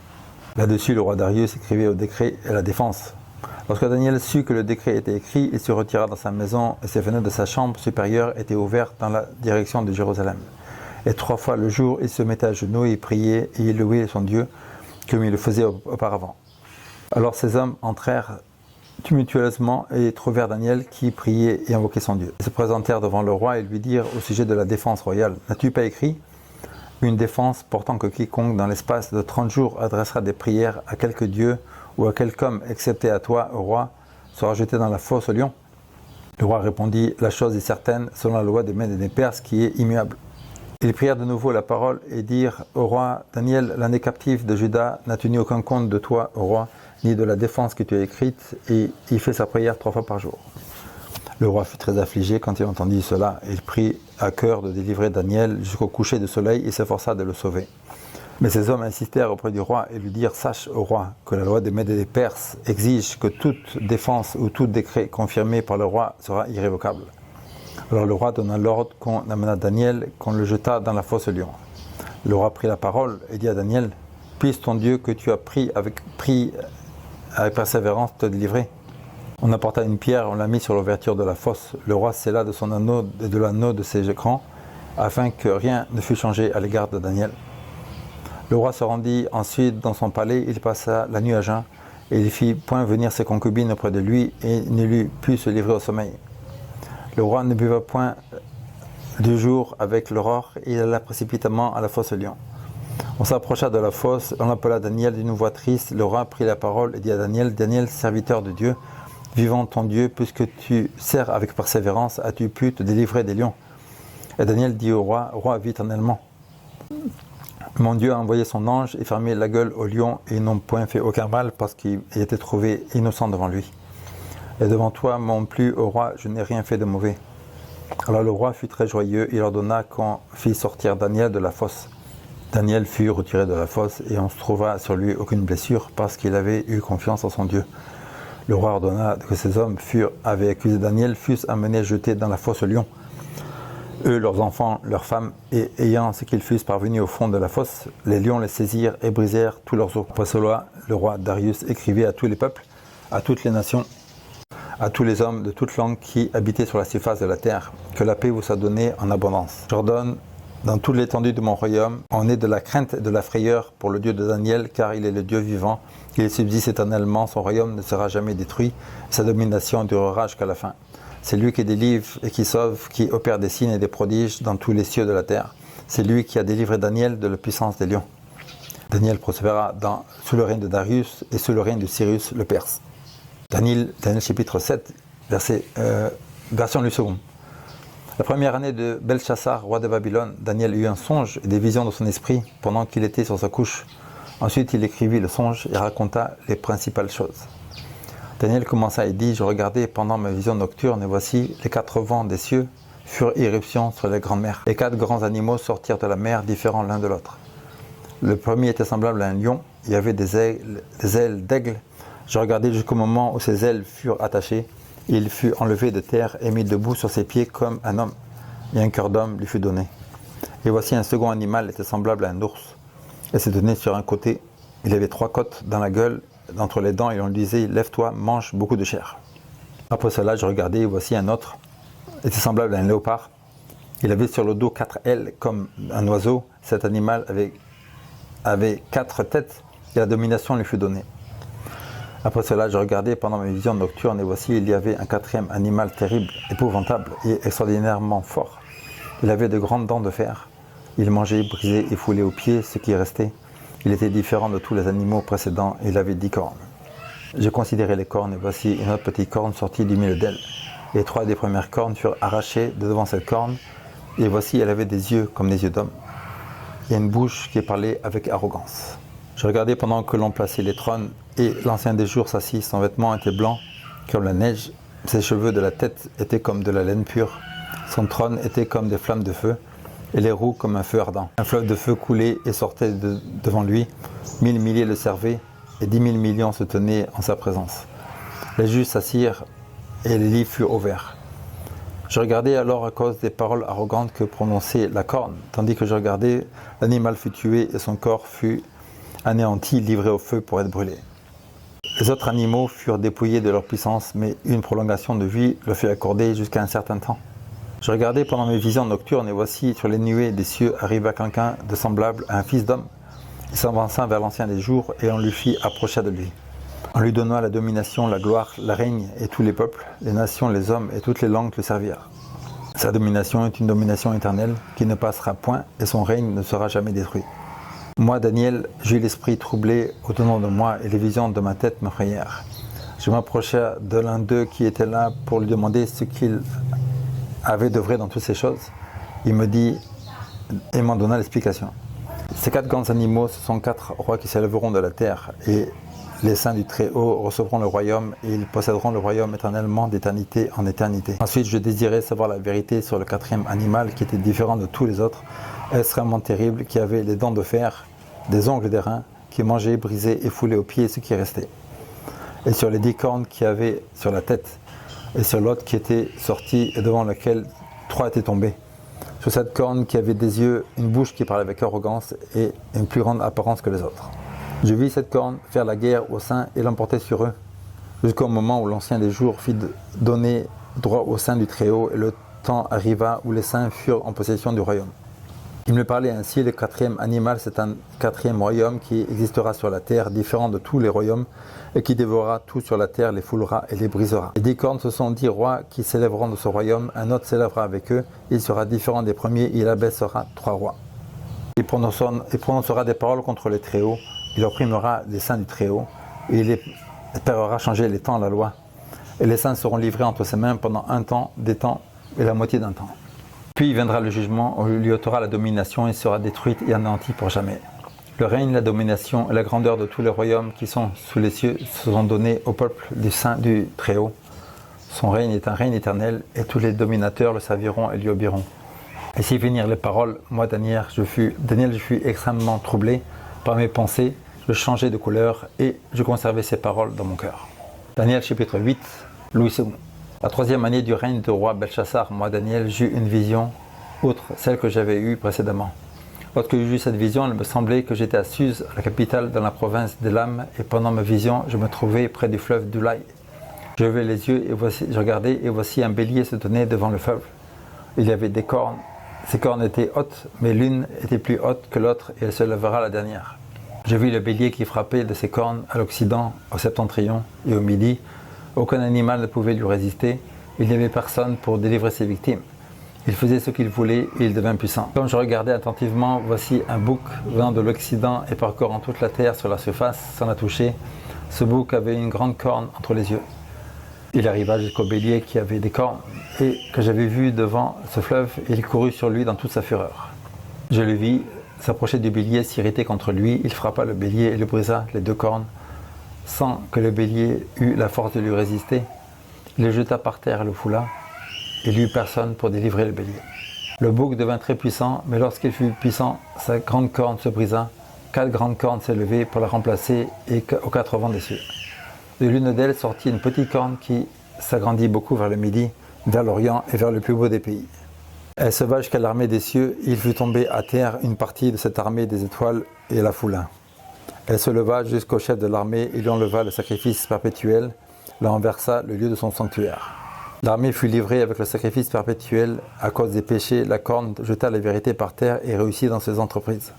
Là-dessus, le roi Darius écrivait au décret et la défense. Lorsque Daniel sut que le décret était écrit, il se retira dans sa maison et ses fenêtres de sa chambre supérieure étaient ouvertes dans la direction de Jérusalem. Et 3 fois le jour, il se mettait à genoux et il priait et il louait son Dieu comme il le faisait auparavant. Alors ces hommes entrèrent tumultueusement et trouvèrent Daniel qui priait et invoquait son Dieu. Ils se présentèrent devant le roi et lui dirent au sujet de la défense royale, « N'as-tu pas écrit une défense portant que quiconque dans l'espace de 30 jours adressera des prières à quelque dieu ou à quelque homme, excepté à toi, au roi, sera jeté dans la fosse au lion ?» Le roi répondit, « La chose est certaine, selon la loi des Mèdes et des Perses qui est immuable. » Ils prirent de nouveau la parole et dirent au roi, « Daniel, l'un des captifs de Juda, n'a tenu aucun compte de toi, au roi, ni de la défense que tu as écrite, et il fait sa prière 3 fois par jour. » Le roi fut très affligé quand il entendit cela. Il prit à cœur de délivrer Daniel jusqu'au coucher du soleil et s'efforça de le sauver. Mais ces hommes insistèrent auprès du roi et lui dirent, « Sache, au roi, que la loi des Mèdes et des Perses exige que toute défense ou tout décret confirmé par le roi sera irrévocable. » Alors le roi donna l'ordre qu'on amena Daniel, qu'on le jeta dans la fosse au lion. Le roi prit la parole et dit à Daniel, « Puisse ton Dieu que tu as pris avec persévérance te délivrer. » On apporta une pierre, on la mit sur l'ouverture de la fosse. Le roi scella de son anneau et de l'anneau de ses écrans, afin que rien ne fût changé à l'égard de Daniel. Le roi se rendit ensuite dans son palais, il passa la nuit à jeun, et il fit point venir ses concubines auprès de lui, et il ne lui put se livrer au sommeil. Le roi ne buva point du jour avec l'aurore, et il alla précipitamment à la fosse au lion. On s'approcha de la fosse, on appela Daniel d'une voix triste. Le roi prit la parole et dit à Daniel, « Daniel, serviteur de Dieu, vivant ton Dieu, puisque tu sers avec persévérance, as-tu pu te délivrer des lions ?» Et Daniel dit au roi, « Roi, vis éternellement. Mon Dieu a envoyé son ange et fermé la gueule aux lions, et ils n'ont point fait aucun mal parce qu'il était trouvé innocent devant lui. Et devant toi, mon plus au roi, je n'ai rien fait de mauvais. » Alors le roi fut très joyeux, il ordonna qu'on fit sortir Daniel de la fosse. Daniel fut retiré de la fosse et on ne trouva sur lui aucune blessure parce qu'il avait eu confiance en son Dieu. Le roi ordonna que ces hommes avaient accusé Daniel fussent amenés jetés dans la fosse au lion. Eux, leurs enfants, leurs femmes, et ayant ce qu'ils fussent parvenus au fond de la fosse, les lions les saisirent et brisèrent tous leurs os. Après cela, le roi Darius écrivait à tous les peuples, à toutes les nations, à tous les hommes de toute langue qui habitaient sur la surface de la terre, que la paix vous soit donnée en abondance. J'ordonne dans toute l'étendue de mon royaume, on est de la crainte et de la frayeur pour le Dieu de Daniel, car il est le Dieu vivant, il subsiste éternellement, son royaume ne sera jamais détruit, sa domination durera jusqu'à la fin. C'est lui qui délivre et qui sauve, qui opère des signes et des prodiges dans tous les cieux de la terre. C'est lui qui a délivré Daniel de la puissance des lions. Daniel prospéra sous le règne de Darius et sous le règne de Cyrus le Perse. Daniel chapitre 7, version du second. La première année de Belchassar, roi de Babylone, Daniel eut un songe et des visions dans son esprit pendant qu'il était sur sa couche. Ensuite, il écrivit le songe et raconta les principales choses. Daniel commença et dit, « Je regardais pendant ma vision nocturne, et voici, les 4 vents des cieux furent irruption sur les grandes mers. Les 4 grands animaux sortirent de la mer, différents l'un de l'autre. Le premier était semblable à un lion, il y avait des ailes d'aigle. Je regardais jusqu'au moment où ses ailes furent attachées. Il fut enlevé de terre et mis debout sur ses pieds comme un homme, et un cœur d'homme lui fut donné. Et voici un second animal était semblable à un ours, et se tenait sur un côté. Il avait 3 côtes dans la gueule, entre les dents, et on lui disait, lève-toi, mange beaucoup de chair. Après cela, je regardais, et voici un autre, était semblable à un léopard. Il avait sur le dos 4 ailes comme un oiseau. Cet animal avait 4 têtes, et la domination lui fut donnée. Après cela, je regardais pendant mes visions nocturnes, et voici, il y avait un 4e animal terrible, épouvantable et extraordinairement fort. Il avait de grandes dents de fer. Il mangeait, brisait et foulait aux pieds ce qui restait. Il était différent de tous les animaux précédents, et il avait 10 cornes. Je considérais les cornes, et voici une autre petite corne sortie du milieu d'elle. Les 3 des premières cornes furent arrachées de devant cette corne, et voici, elle avait des yeux comme des yeux d'homme, et une bouche qui parlait avec arrogance. Je regardais pendant que l'on plaçait les trônes, et l'ancien des jours s'assit, son vêtement était blanc comme la neige, ses cheveux de la tête étaient comme de la laine pure, son trône était comme des flammes de feu, et les roues comme un feu ardent. Un fleuve de feu coulait et sortait devant lui, 1000 milliers le servaient, et 10 000 millions se tenaient en sa présence. Les juges s'assirent, et les livres furent ouverts. Je regardais alors à cause des paroles arrogantes que prononçait la corne, tandis que je regardais, l'animal fut tué et son corps fut anéanti, livré au feu pour être brûlé. Les autres animaux furent dépouillés de leur puissance, mais une prolongation de vie leur fut accordée jusqu'à un certain temps. Je regardais pendant mes visions nocturnes, et voici, sur les nuées des cieux arriva quelqu'un de semblable à un fils d'homme. Il s'avança vers l'ancien des jours, et on lui fit approcher de lui. On lui donna la domination, la gloire, la règne, et tous les peuples, les nations, les hommes, et toutes les langues le servirent. Sa domination est une domination éternelle, qui ne passera point, et son règne ne sera jamais détruit. Moi, Daniel, j'eus l'esprit troublé au-dedans de moi, et les visions de ma tête m'effrayèrent. Je m'approchai de l'un d'eux qui était là pour lui demander ce qu'il avait de vrai dans toutes ces choses. Il me dit et m'en donna l'explication. Ces 4 grands animaux, ce sont 4 rois qui s'élèveront de la terre, et les saints du Très-Haut recevront le royaume, et ils posséderont le royaume éternellement d'éternité en éternité. Ensuite, je désirais savoir la vérité sur le 4e animal qui était différent de tous les autres, extrêmement terrible, qui avait les dents de fer, des ongles d'airain, qui mangeait, brisait et foulait aux pieds ce qui restait. Et sur les 10 cornes qu'il y avait sur la tête, et sur l'autre qui était sorti et devant laquelle 3 étaient tombés. Sur cette corne qui avait des yeux, une bouche qui parlait avec arrogance et une plus grande apparence que les autres. Je vis cette corne faire la guerre aux saints et l'emporter sur eux, jusqu'au moment où l'ancien des jours fit donner droit aux saints du Très-Haut, et le temps arriva où les saints furent en possession du royaume. Il me parlait ainsi, le 4e animal, c'est un 4e royaume qui existera sur la terre, différent de tous les royaumes, et qui dévorera tout sur la terre, les foulera et les brisera. Les 10 cornes, ce sont 10 rois qui s'élèveront de ce royaume, un autre s'élèvera avec eux, il sera différent des premiers, il abaissera 3 rois. Il prononcera des paroles contre les Très-Hauts, il opprimera les saints du Très-Haut, et il espérera changer les temps à la loi. Et les saints seront livrés entre ses mains pendant un temps, des temps et la moitié d'un temps. Puis viendra le jugement, on lui ôtera la domination et sera détruite et anéantie pour jamais. Le règne, la domination et la grandeur de tous les royaumes qui sont sous les cieux seront donnés au peuple du Saint du Très-Haut. Son règne est un règne éternel, et tous les dominateurs le serviront et lui obéiront. Et si finirent les paroles, moi Daniel, je fus extrêmement troublé par mes pensées, je changeai de couleur et je conservais ces paroles dans mon cœur. Daniel chapitre 8, Louis II. La 3e année du règne du roi Belchassar, moi Daniel, j'eus une vision, outre celle que j'avais eue précédemment. Lorsque j'eus cette vision, il me semblait que j'étais à Suse, la capitale dans la province d'Élam, et pendant ma vision, je me trouvais près du fleuve d'Ulaï. Je levai les yeux et je regardais, et voici un bélier se tenait devant le fleuve. Il y avait des cornes. Ces cornes étaient hautes, mais l'une était plus haute que l'autre, et elle se lèvera la dernière. Je vis le bélier qui frappait de ses cornes à l'Occident, au septentrion et au Midi. Aucun animal ne pouvait lui résister. Il n'y avait personne pour délivrer ses victimes. Il faisait ce qu'il voulait et il devint puissant. Comme je regardais attentivement, voici un bouc venant de l'Occident et parcourant toute la terre sur la surface, sans la toucher. Ce bouc avait une grande corne entre les yeux. Il arriva jusqu'au bélier qui avait des cornes et que j'avais vu devant ce fleuve et il courut sur lui dans toute sa fureur. Je le vis s'approcher du bélier, s'irriter contre lui. Il frappa le bélier et le brisa les deux cornes sans que le bélier eût la force de lui résister. Il le jeta par terre et le foula. Il n'y eut personne pour délivrer le bélier. Le bouc devint très puissant, mais lorsqu'il fut puissant, sa grande corne se brisa. 4 grandes cornes s'élevaient pour la remplacer et aux 4 vents des cieux. De l'une d'elles sortit une petite corne qui s'agrandit beaucoup vers le midi, vers l'Orient et vers le plus beau des pays. Elle se va jusqu'à l'armée des cieux. Il fut tombé à terre une partie de cette armée des étoiles et la foula. Elle se leva jusqu'au chef de l'armée, il lui enleva le sacrifice perpétuel, la renversa le lieu de son sanctuaire. L'armée fut livrée avec le sacrifice perpétuel. À cause des péchés, la corne jeta la vérité par terre et réussit dans ses entreprises.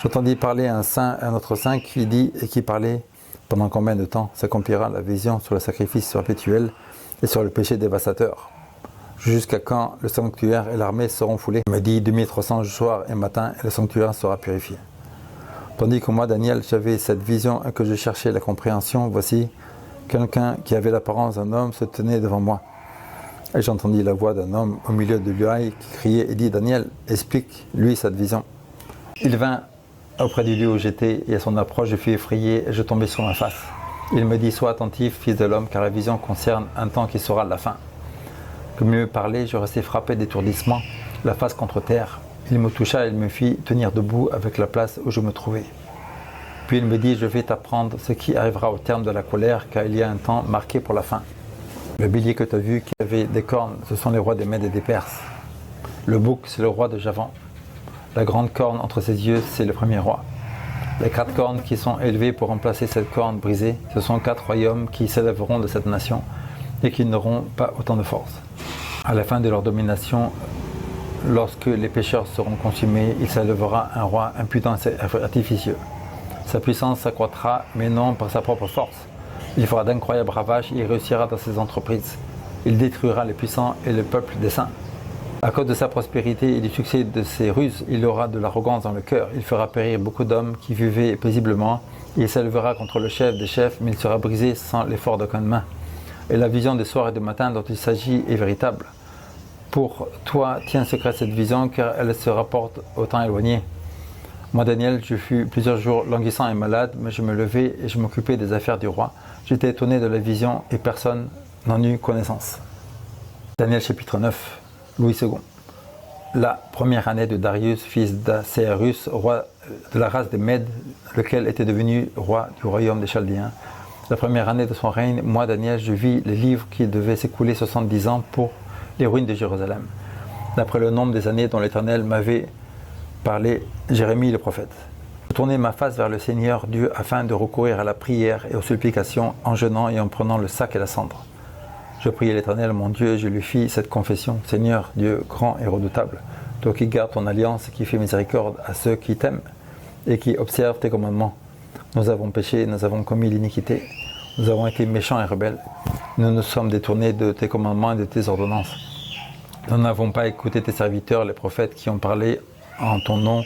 J'entendis parler un autre saint qui dit et qui parlait: pendant combien de temps s'accomplira la vision sur le sacrifice perpétuel et sur le péché dévastateur? Jusqu'à quand le sanctuaire et l'armée seront foulés? Il me dit 2300 soir et matin et le sanctuaire sera purifié. Tandis que moi, Daniel, j'avais cette vision et que je cherchais la compréhension, voici quelqu'un qui avait l'apparence d'un homme se tenait devant moi. Et j'entendis la voix d'un homme au milieu de l'œil qui criait et dit: Daniel, explique-lui cette vision. Il vint auprès du lieu où j'étais et à son approche je fus effrayé et je tombai sur ma face. Il me dit: sois attentif, fils de l'homme, car la vision concerne un temps qui sera la fin. Comme il me parlait, je restai frappé d'étourdissement, la face contre terre. Il me toucha et il me fit tenir debout avec la place où je me trouvais. Puis il me dit: je vais t'apprendre ce qui arrivera au terme de la colère, car il y a un temps marqué pour la fin. Le bélier que tu as vu qui avait des cornes, ce sont les rois des Mèdes et des Perses. Le bouc, c'est le roi de Javan. La grande corne entre ses yeux, c'est le premier roi. Les 4 cornes qui sont élevées pour remplacer cette corne brisée, ce sont 4 royaumes qui s'élèveront de cette nation et qui n'auront pas autant de force. À la fin de leur domination, lorsque les pécheurs seront consumés, il s'élèvera un roi impudent et artificieux. Sa puissance s'accroîtra, mais non par sa propre force. Il fera d'incroyables ravages et il réussira dans ses entreprises. Il détruira les puissants et le peuple des saints. À cause de sa prospérité et du succès de ses ruses, il aura de l'arrogance dans le cœur. Il fera périr beaucoup d'hommes qui vivaient paisiblement. Il s'élèvera contre le chef des chefs, mais il sera brisé sans l'effort d'aucune main. Et la vision des soirs et des matins dont il s'agit est véritable. Pour toi, tiens secret cette vision, car elle se rapporte au temps éloigné. Moi, Daniel, je fus plusieurs jours languissant et malade, mais je me levai et je m'occupais des affaires du roi. J'étais étonné de la vision et personne n'en eut connaissance. Daniel chapitre 9, Louis II. La première année de Darius, fils d'Acéarus, roi de la race des Mèdes, lequel était devenu roi du royaume des Chaldéens. La première année de son règne, moi, Daniel, je vis les livres qui devaient s'écouler 70 ans pour les ruines de Jérusalem, d'après le nombre des années dont l'Éternel m'avait parlé Jérémie le prophète. Je tournai ma face vers le Seigneur Dieu afin de recourir à la prière et aux supplications en jeûnant et en prenant le sac et la cendre. Je priai l'Éternel mon Dieu et je lui fis cette confession: Seigneur Dieu grand et redoutable, toi qui gardes ton alliance et qui fais miséricorde à ceux qui t'aiment et qui observent tes commandements. Nous avons péché, nous avons commis l'iniquité, nous avons été méchants et rebelles. Nous nous sommes détournés de tes commandements et de tes ordonnances. Nous n'avons pas écouté tes serviteurs, les prophètes, qui ont parlé en ton nom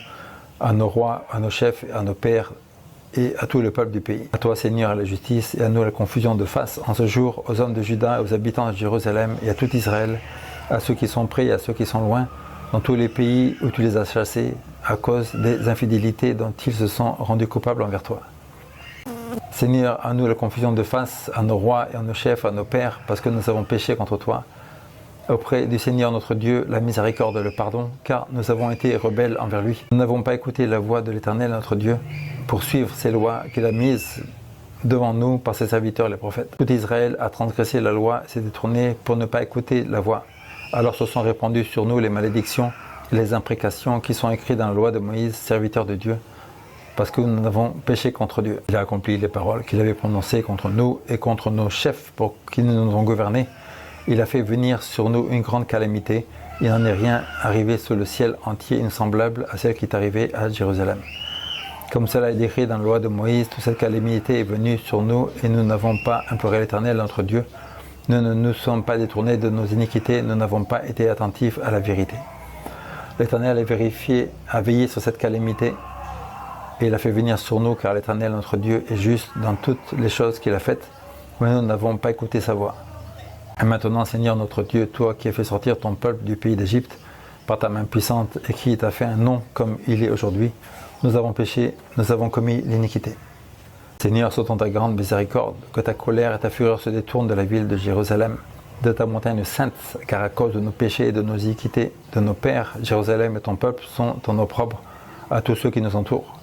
à nos rois, à nos chefs, à nos pères et à tout le peuple du pays. À toi, Seigneur, la justice, et à nous la confusion de face en ce jour, aux hommes de Juda, aux habitants de Jérusalem et à tout Israël, à ceux qui sont près et à ceux qui sont loin, dans tous les pays où tu les as chassés, à cause des infidélités dont ils se sont rendus coupables envers toi. Seigneur, à nous la confusion de face, à nos rois et à nos chefs, à nos pères, parce que nous avons péché contre toi. Auprès du Seigneur notre Dieu, la miséricorde et le pardon, car nous avons été rebelles envers lui. Nous n'avons pas écouté la voix de l'Éternel notre Dieu, pour suivre ses lois qu'il a mises devant nous par ses serviteurs les prophètes. Tout Israël a transgressé la loi et s'est détourné pour ne pas écouter la voix. Alors se sont répandues sur nous les malédictions et les imprécations qui sont écrites dans la loi de Moïse, serviteur de Dieu, parce que nous avons péché contre Dieu. Il a accompli les paroles qu'il avait prononcées contre nous et contre nos chefs pour qui nous ont gouvernés. Il a fait venir sur nous une grande calamité. Il n'en est rien arrivé sur le ciel entier, une semblable à celle qui est arrivée à Jérusalem. Comme cela est écrit dans la loi de Moïse, toute cette calamité est venue sur nous et nous n'avons pas imploré l'Éternel notre Dieu Nous ne nous sommes pas détournés de nos iniquités, nous n'avons pas été attentifs à la vérité. L'Éternel a veillé sur cette calamité et il a fait venir sur nous, car l'Éternel, notre Dieu, est juste dans toutes les choses qu'il a faites, mais nous n'avons pas écouté sa voix. Et maintenant, Seigneur notre Dieu, toi qui as fait sortir ton peuple du pays d'Égypte par ta main puissante et qui t'a fait un nom comme il est aujourd'hui, nous avons péché, nous avons commis l'iniquité. Seigneur, selon ta grande miséricorde, que ta colère et ta fureur se détournent de la ville de Jérusalem, de ta montagne sainte, car à cause de nos péchés et de nos iniquités, de nos pères, Jérusalem et ton peuple sont en opprobre à tous ceux qui nous entourent.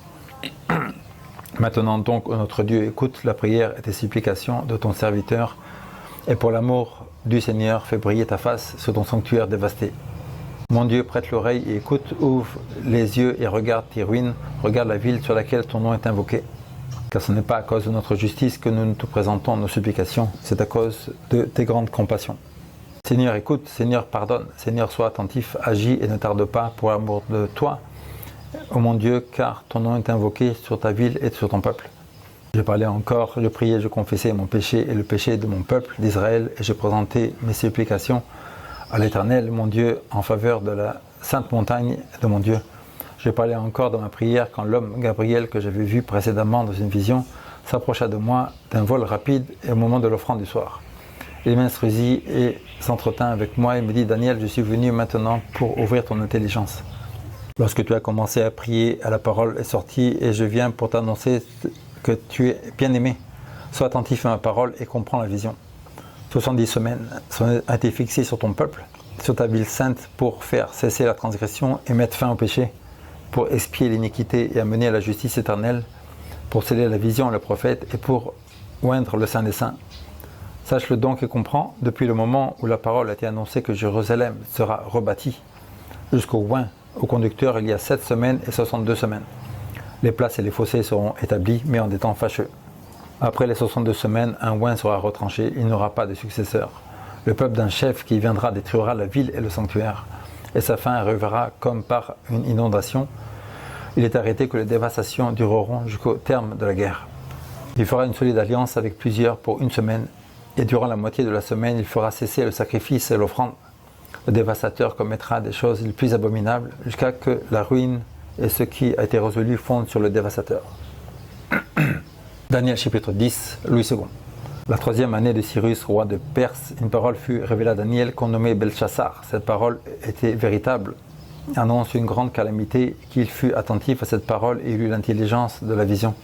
Maintenant donc, ô notre Dieu, écoute la prière et tes supplications de ton serviteur, et pour l'amour du Seigneur, fais briller ta face sur ton sanctuaire dévasté. Mon Dieu, prête l'oreille et écoute, ouvre les yeux et regarde tes ruines, regarde la ville sur laquelle ton nom est invoqué. Car ce n'est pas à cause de notre justice que nous te présentons nos supplications, c'est à cause de tes grandes compassions. Seigneur, écoute, Seigneur, pardonne, Seigneur, sois attentif, agis et ne tarde pas pour l'amour de toi, ô mon Dieu, car ton nom est invoqué sur ta ville et sur ton peuple. Je parlais encore, je priais, je confessais mon péché et le péché de mon peuple d'Israël, et je présentais mes supplications à l'Éternel, mon Dieu, en faveur de la sainte montagne de mon Dieu. Je parlais encore dans ma prière quand l'homme Gabriel, que j'avais vu précédemment dans une vision, s'approcha de moi d'un vol rapide et au moment de l'offrande du soir. Il m'instruisit et s'entretint avec moi et me dit « Daniel, je suis venu maintenant pour ouvrir ton intelligence. Lorsque tu as commencé à prier, la parole est sortie et je viens pour t'annoncer que tu es bien-aimé. Sois attentif à ma parole et comprends la vision. 70 semaines ont été fixées sur ton peuple, sur ta ville sainte, pour faire cesser la transgression et mettre fin au péché, pour expier l'iniquité et amener à la justice éternelle, pour sceller la vision à le prophète et pour oindre le Saint des Saints. Sache-le donc et comprends, depuis le moment où la parole a été annoncée que Jérusalem sera rebâtie, jusqu'au oint, au conducteur, il y a 7 semaines et 62 semaines. Les places et les fossés seront établis, mais en des temps fâcheux. Après les 62 semaines, un oint sera retranché, il n'aura pas de successeur. Le peuple d'un chef qui viendra détruira la ville et le sanctuaire, et sa fin arrivera comme par une inondation. Il est arrêté que les dévastations dureront jusqu'au terme de la guerre. Il fera une solide alliance avec plusieurs pour 1 semaine, et durant la moitié de la semaine, il fera cesser le sacrifice et l'offrande. Le dévastateur commettra des choses les plus abominables, jusqu'à que la ruine et ce qui a été résolu fondent sur le dévastateur. Daniel chapitre 10, Louis II. La 3e année de Cyrus, roi de Perse, une parole fut révélée à Daniel qu'on nommait Belchassar. Cette parole était véritable, annonce une grande calamité, qu'il fut attentif à cette parole et il eut l'intelligence de la vision.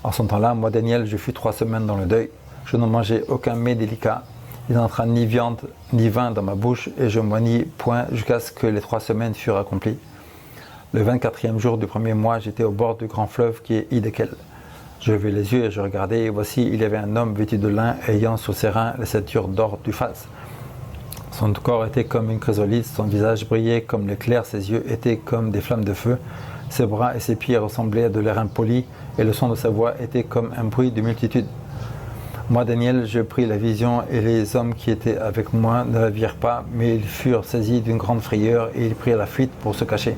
En ce temps-là, moi Daniel, je fus 3 semaines dans le deuil. Je ne mangeai aucun mets délicat. Il n'entra ni viande ni vin dans ma bouche et je ne boignis point jusqu'à ce que les 3 semaines furent accomplies. Le 24e jour du 1er mois, j'étais au bord du grand fleuve qui est Hiddekel. Je levai les yeux et je regardai, et voici, il y avait un homme vêtu de lin, ayant sur ses reins les ceintures d'or du phase. Son corps était comme une chrysolite, son visage brillait comme l'éclair, ses yeux étaient comme des flammes de feu, ses bras et ses pieds ressemblaient à de l'airain poli, et le son de sa voix était comme un bruit de multitude. Moi, Daniel, je pris la vision, et les hommes qui étaient avec moi ne la virent pas, mais ils furent saisis d'une grande frayeur, et ils prirent la fuite pour se cacher.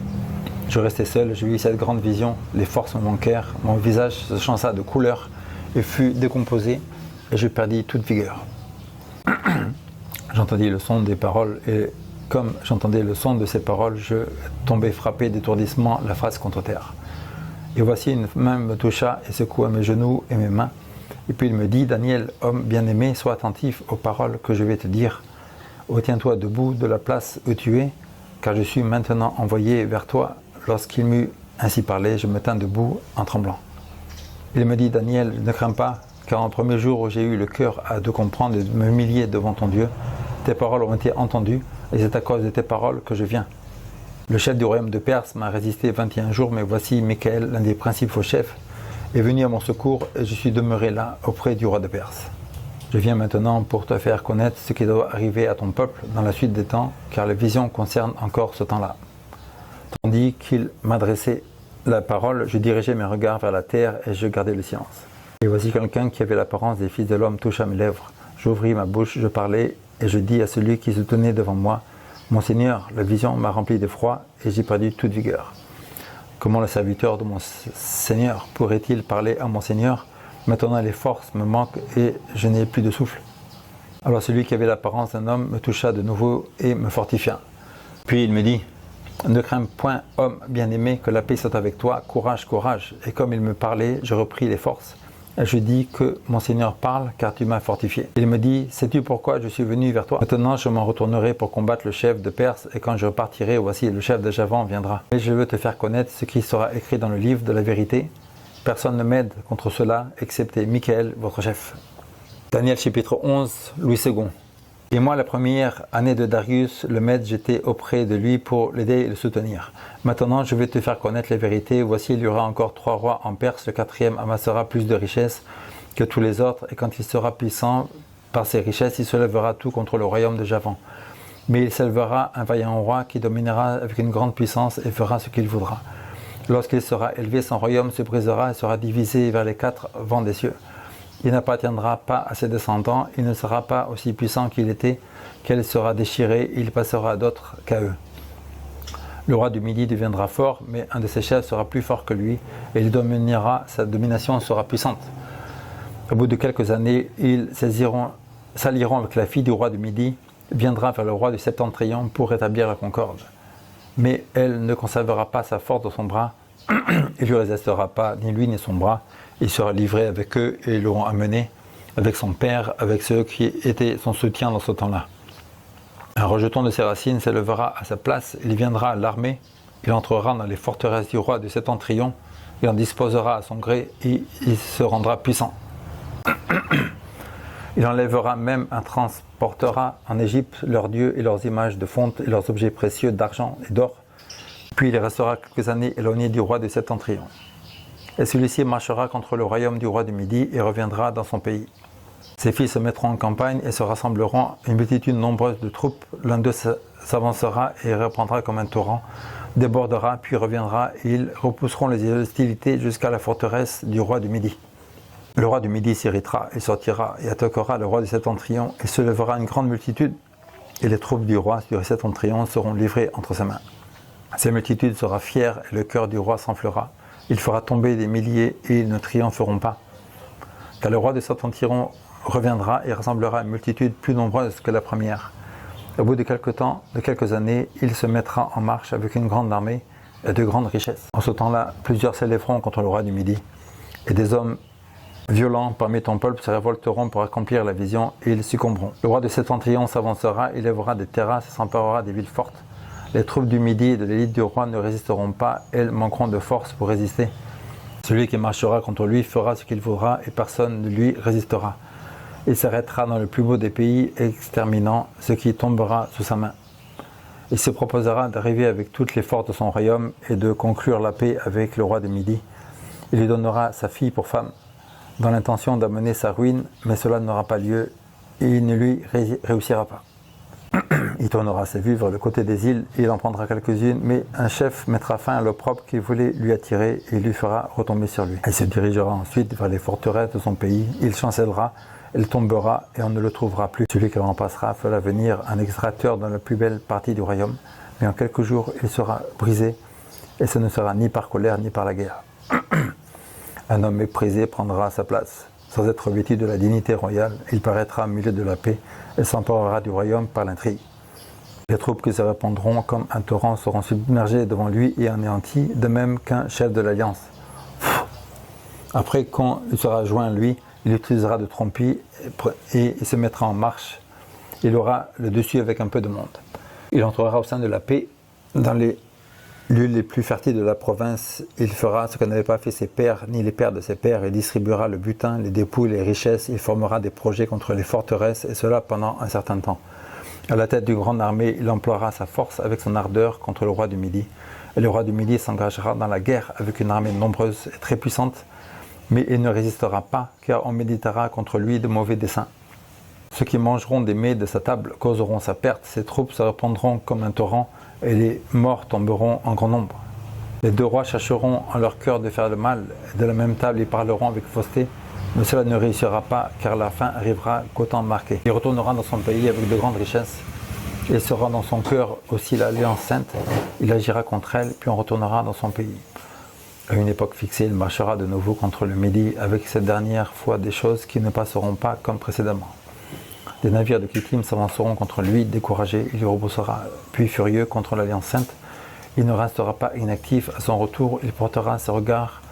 Je restai seul, je vis cette grande vision, les forces me manquèrent, mon visage se chança de couleur et fut décomposé, et je perdis toute vigueur. J'entendis le son des paroles, et comme j'entendais le son de ces paroles, je tombai frappé d'étourdissement la face contre terre. Et voici une main me toucha et secoua mes genoux et mes mains, et puis il me dit, Daniel, homme bien-aimé, sois attentif aux paroles que je vais te dire. Tiens-toi debout de la place où tu es, car je suis maintenant envoyé vers toi. Lorsqu'il m'eut ainsi parlé, je me tins debout en tremblant. Il me dit, Daniel, ne crains pas, car en premier jour où j'ai eu le cœur à te comprendre et de me humilier devant ton Dieu, tes paroles ont été entendues, et c'est à cause de tes paroles que je viens. Le chef du royaume de Perse m'a résisté 21 jours, mais voici Michaël, l'un des principaux chefs, est venu à mon secours, et je suis demeuré là, auprès du roi de Perse. Je viens maintenant pour te faire connaître ce qui doit arriver à ton peuple dans la suite des temps, car la vision concerne encore ce temps-là. Tandis qu'il m'adressait la parole, je dirigeais mes regards vers la terre et je gardais le silence. Et voici quelqu'un qui avait l'apparence des fils de l'homme toucha mes lèvres. J'ouvris ma bouche, je parlais et je dis à celui qui se tenait devant moi, « Mon Seigneur, la vision m'a rempli d'effroi et j'ai perdu toute vigueur. Comment le serviteur de mon Seigneur pourrait-il parler à mon Seigneur? Maintenant les forces me manquent et je n'ai plus de souffle. » Alors celui qui avait l'apparence d'un homme me toucha de nouveau et me fortifia. Puis il me dit, ne crains point, homme bien-aimé, que la paix soit avec toi, courage, courage. Et comme il me parlait, je repris les forces. Et je dis que mon Seigneur parle, car tu m'as fortifié. Il me dit, sais-tu pourquoi je suis venu vers toi? Maintenant je m'en retournerai pour combattre le chef de Perse, et quand je repartirai, voici, le chef de Javan viendra. Et je veux te faire connaître ce qui sera écrit dans le livre de la vérité. Personne ne m'aide contre cela, excepté Michael, votre chef. Daniel chapitre 11, Louis II. Et moi, la première année de Darius, le maître, j'étais auprès de lui pour l'aider et le soutenir. Maintenant, je vais te faire connaître la vérité. Voici, il y aura encore 3 rois en Perse. Le 4e amassera plus de richesses que tous les autres. Et quand il sera puissant par ses richesses, il se lèvera tout contre le royaume de Javan. Mais il s'élèvera un vaillant roi qui dominera avec une grande puissance et fera ce qu'il voudra. Lorsqu'il sera élevé, son royaume se brisera et sera divisé vers les 4 vents des cieux. Il n'appartiendra pas à ses descendants, il ne sera pas aussi puissant qu'il était, qu'elle sera déchirée, il passera à d'autres qu'à eux. Le roi du Midi deviendra fort, mais un de ses chefs sera plus fort que lui, et il dominera, sa domination sera puissante. Au bout de quelques années, ils s'allieront avec la fille du roi du Midi, viendra vers le roi du Septentrion pour rétablir la concorde. Mais elle ne conservera pas sa force dans son bras, il ne lui résistera pas, ni lui ni son bras. Il sera livré avec eux et ils l'auront amené avec son père, avec ceux qui étaient son soutien dans ce temps-là. Un rejeton de ses racines s'élèvera à sa place, il viendra à l'armée, il entrera dans les forteresses du roi du Septentrion, il en disposera à son gré et il se rendra puissant. Il enlèvera même un transportera en Égypte leurs dieux et leurs images de fonte et leurs objets précieux d'argent et d'or, puis il restera quelques années éloigné du roi du Septentrion. Et celui-ci marchera contre le royaume du roi du Midi et reviendra dans son pays. Ses fils se mettront en campagne et se rassembleront une multitude nombreuse de troupes. L'un d'eux s'avancera et reprendra comme un torrent, débordera, puis reviendra, et ils repousseront les hostilités jusqu'à la forteresse du roi du Midi. Le roi du Midi s'irritera et sortira et attaquera le roi du Septentrion, et se lèvera une grande multitude, et les troupes du roi du Septentrion seront livrées entre ses mains. Cette multitude sera fière et le cœur du roi s'enflera. Il fera tomber des milliers et ils ne triompheront pas. Car le roi de Septentrion reviendra et rassemblera une multitude plus nombreuse que la première. Au bout de quelques années, il se mettra en marche avec une grande armée et de grandes richesses. En ce temps-là, plusieurs s'élèveront contre le roi du Midi. Et des hommes violents parmi ton peuple se révolteront pour accomplir la vision et ils succomberont. Le roi de Septentrion s'avancera, il élèvera des terrasses et s'emparera des villes fortes. Les troupes du Midi et de l'élite du roi ne résisteront pas, elles manqueront de force pour résister. Celui qui marchera contre lui fera ce qu'il voudra et personne ne lui résistera. Il s'arrêtera dans le plus beau des pays, exterminant ce qui tombera sous sa main. Il se proposera d'arriver avec toutes les forces de son royaume et de conclure la paix avec le roi du Midi. Il lui donnera sa fille pour femme, dans l'intention d'amener sa ruine, mais cela n'aura pas lieu et il ne lui réussira pas. Il tournera ses vues vers le côté des îles, il en prendra quelques-unes, mais un chef mettra fin à l'opprobre qu'il voulait lui attirer et lui fera retomber sur lui. Il se dirigera ensuite vers les forteresses de son pays, il chancellera, il tombera et on ne le trouvera plus. Celui qui le remplacera fera venir un extracteur dans la plus belle partie du royaume, mais en quelques jours il sera brisé et ce ne sera ni par colère ni par la guerre. Un homme méprisé prendra sa place. Sans être vêtu de la dignité royale, il paraîtra au milieu de la paix et s'emparera du royaume par l'intrigue. Les troupes qui se répandront comme un torrent seront submergées devant lui et anéanties, de même qu'un chef de l'alliance. Après, quand il sera joint à lui, il utilisera de tromperies et il se mettra en marche. Il aura le dessus avec un peu de monde. Il entrera au sein de la paix dans les lieux les plus fertiles de la province. Il fera ce que n'avaient pas fait ses pères ni les pères de ses pères. Il distribuera le butin, les dépouilles, les richesses. Il formera des projets contre les forteresses et cela pendant un certain temps. À la tête d'une grande armée, il emploiera sa force avec son ardeur contre le roi du Midi. Et le roi du Midi s'engagera dans la guerre avec une armée nombreuse et très puissante, mais il ne résistera pas, car on méditera contre lui de mauvais desseins. Ceux qui mangeront des mets de sa table causeront sa perte, ses troupes se répandront comme un torrent, et les morts tomberont en grand nombre. Les deux rois chercheront en leur cœur de faire le mal, et de la même table ils parleront avec fausseté, mais cela ne réussira pas, car la fin arrivera qu'au temps marqué. Il retournera dans son pays avec de grandes richesses, et sera dans son cœur aussi l'alliance sainte, il agira contre elle, puis on retournera dans son pays. À une époque fixée, il marchera de nouveau contre le Midi, avec cette dernière fois des choses qui ne passeront pas comme précédemment. Des navires de Kittim s'avanceront contre lui, découragés, il lui repoussera, puis furieux contre l'Alliance Sainte. Il ne restera pas inactif, à son retour, il portera ses regards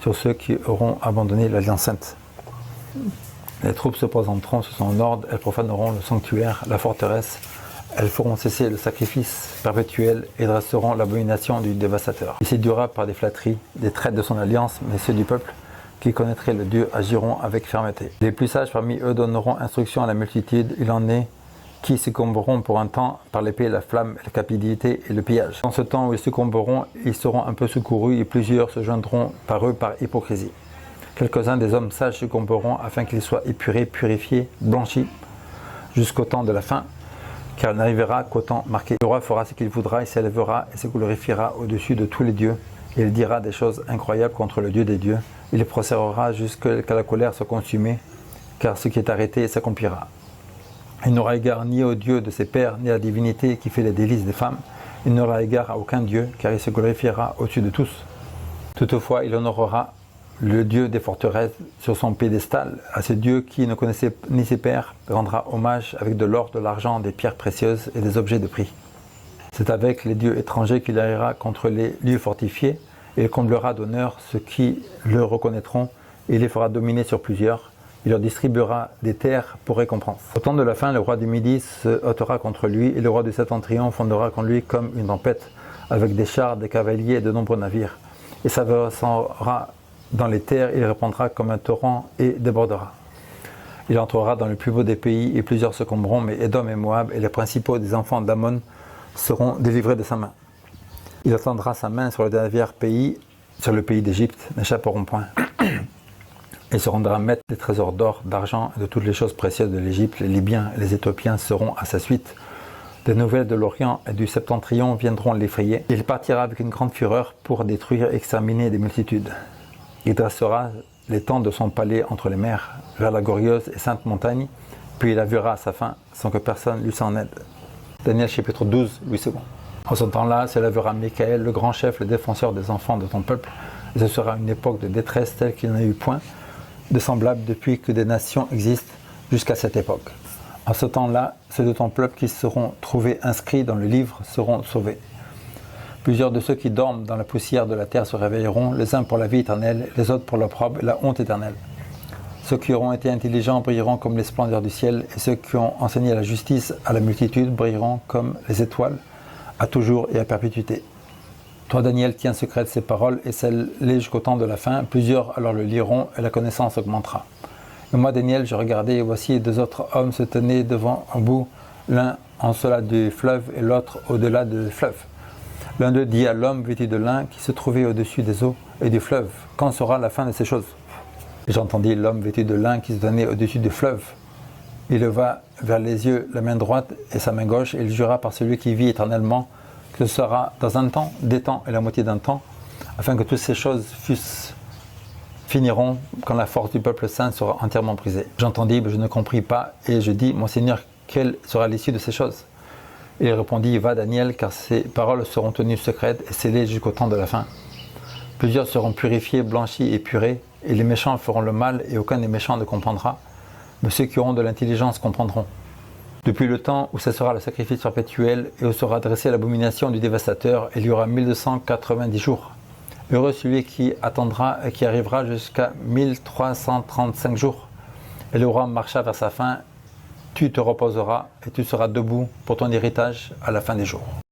sur ceux qui auront abandonné l'Alliance Sainte. Les troupes se présenteront sous son ordre, elles profaneront le sanctuaire, la forteresse, elles feront cesser le sacrifice perpétuel et dresseront l'abomination du dévastateur. Il séduira par des flatteries, des traites de son alliance, mais ceux du peuple qui connaîtraient le Dieu agiront avec fermeté. Les plus sages parmi eux donneront instruction à la multitude, il en est qui succomberont pour un temps par l'épée, la flamme, la captivité et le pillage. Dans ce temps où ils succomberont, ils seront un peu secourus et plusieurs se joindront par eux par hypocrisie. Quelques-uns des hommes sages succomberont afin qu'ils soient épurés, purifiés, blanchis jusqu'au temps de la fin, car il n'arrivera qu'au temps marqué. Le roi fera ce qu'il voudra, il s'élèvera et se glorifiera au-dessus de tous les dieux. Et il dira des choses incroyables contre le Dieu des dieux. Il procédera jusqu'à la colère soit consumée, car ce qui est arrêté s'accomplira. Il n'aura égard ni au Dieu de ses pères, ni à la divinité qui fait les délices des femmes. Il n'aura égard à aucun Dieu, car il se glorifiera au-dessus de tous. Toutefois, il honorera le Dieu des forteresses sur son pédestal. À ce Dieu qui ne connaissait ni ses pères, rendra hommage avec de l'or, de l'argent, des pierres précieuses et des objets de prix. C'est avec les dieux étrangers qu'il ira contre les lieux fortifiés, et il comblera d'honneur ceux qui le reconnaîtront, et il les fera dominer sur plusieurs. Il leur distribuera des terres pour récompense. Au temps de la fin, le roi du Midi se heurtera contre lui, et le roi du Septentrion fondera contre lui comme une tempête, avec des chars, des cavaliers et de nombreux navires. Et s'avancera dans les terres, il répandra comme un torrent et débordera. Il entrera dans le plus beau des pays, et plusieurs succomberont, mais Édom et Moab et les principaux des enfants d'Ammon seront délivrés de sa main. Il étendra sa main sur le dernier pays, sur le pays d'Égypte, n'échapperont point. Il se rendra maître des trésors d'or, d'argent et de toutes les choses précieuses de l'Égypte. Les Libyens et les Éthiopiens seront à sa suite. Des nouvelles de l'Orient et du Septentrion viendront l'effrayer. Il partira avec une grande fureur pour détruire et exterminer des multitudes. Il dressera les tentes de son palais entre les mers, vers la glorieuse et sainte montagne, puis il la verra à sa fin, sans que personne lui s'en aide. Daniel chapitre 12, Louis II. En ce temps-là, s'élèvera Michael, le grand chef, le défenseur des enfants de ton peuple, et ce sera une époque de détresse telle qu'il n'y a eu point de semblable depuis que des nations existent jusqu'à cette époque. En ce temps-là, ceux de ton peuple qui seront trouvés inscrits dans le livre seront sauvés. Plusieurs de ceux qui dorment dans la poussière de la terre se réveilleront, les uns pour la vie éternelle, les autres pour l'opprobre et la honte éternelle. Ceux qui auront été intelligents brilleront comme les splendeurs du ciel, et ceux qui ont enseigné la justice à la multitude brilleront comme les étoiles, à toujours et à perpétuité. Toi, Daniel, tiens secrète ces paroles et scelle-les jusqu'au temps de la fin. Plusieurs alors le liront et la connaissance augmentera. Et moi, Daniel, je regardais et voici deux autres hommes se tenaient devant un bout, l'un en cela du fleuve et l'autre au-delà du fleuve. L'un d'eux dit à l'homme vêtu de lin qui se trouvait au-dessus des eaux et du fleuve, quand sera la fin de ces choses? Et j'entendis l'homme vêtu de lin qui se tenait au-dessus du fleuve. Il leva vers les yeux la main droite et sa main gauche, et il jura par celui qui vit éternellement que ce sera dans un temps, des temps et la moitié d'un temps, afin que toutes ces choses finiront quand la force du peuple saint sera entièrement brisée. J'entendis, mais je ne compris pas, et je dis, mon Seigneur, quelle sera l'issue de ces choses? Et il répondit, va Daniel, car ces paroles seront tenues secrètes et scellées jusqu'au temps de la fin. Plusieurs seront purifiés, blanchis et purés, et les méchants feront le mal, et aucun des méchants ne comprendra, mais ceux qui auront de l'intelligence comprendront. Depuis le temps où cessera le sacrifice perpétuel et où sera dressée l'abomination du dévastateur, il y aura 1290 jours. Heureux celui qui attendra et qui arrivera jusqu'à 1335 jours. Et le roi marcha vers sa fin, tu te reposeras et tu seras debout pour ton héritage à la fin des jours.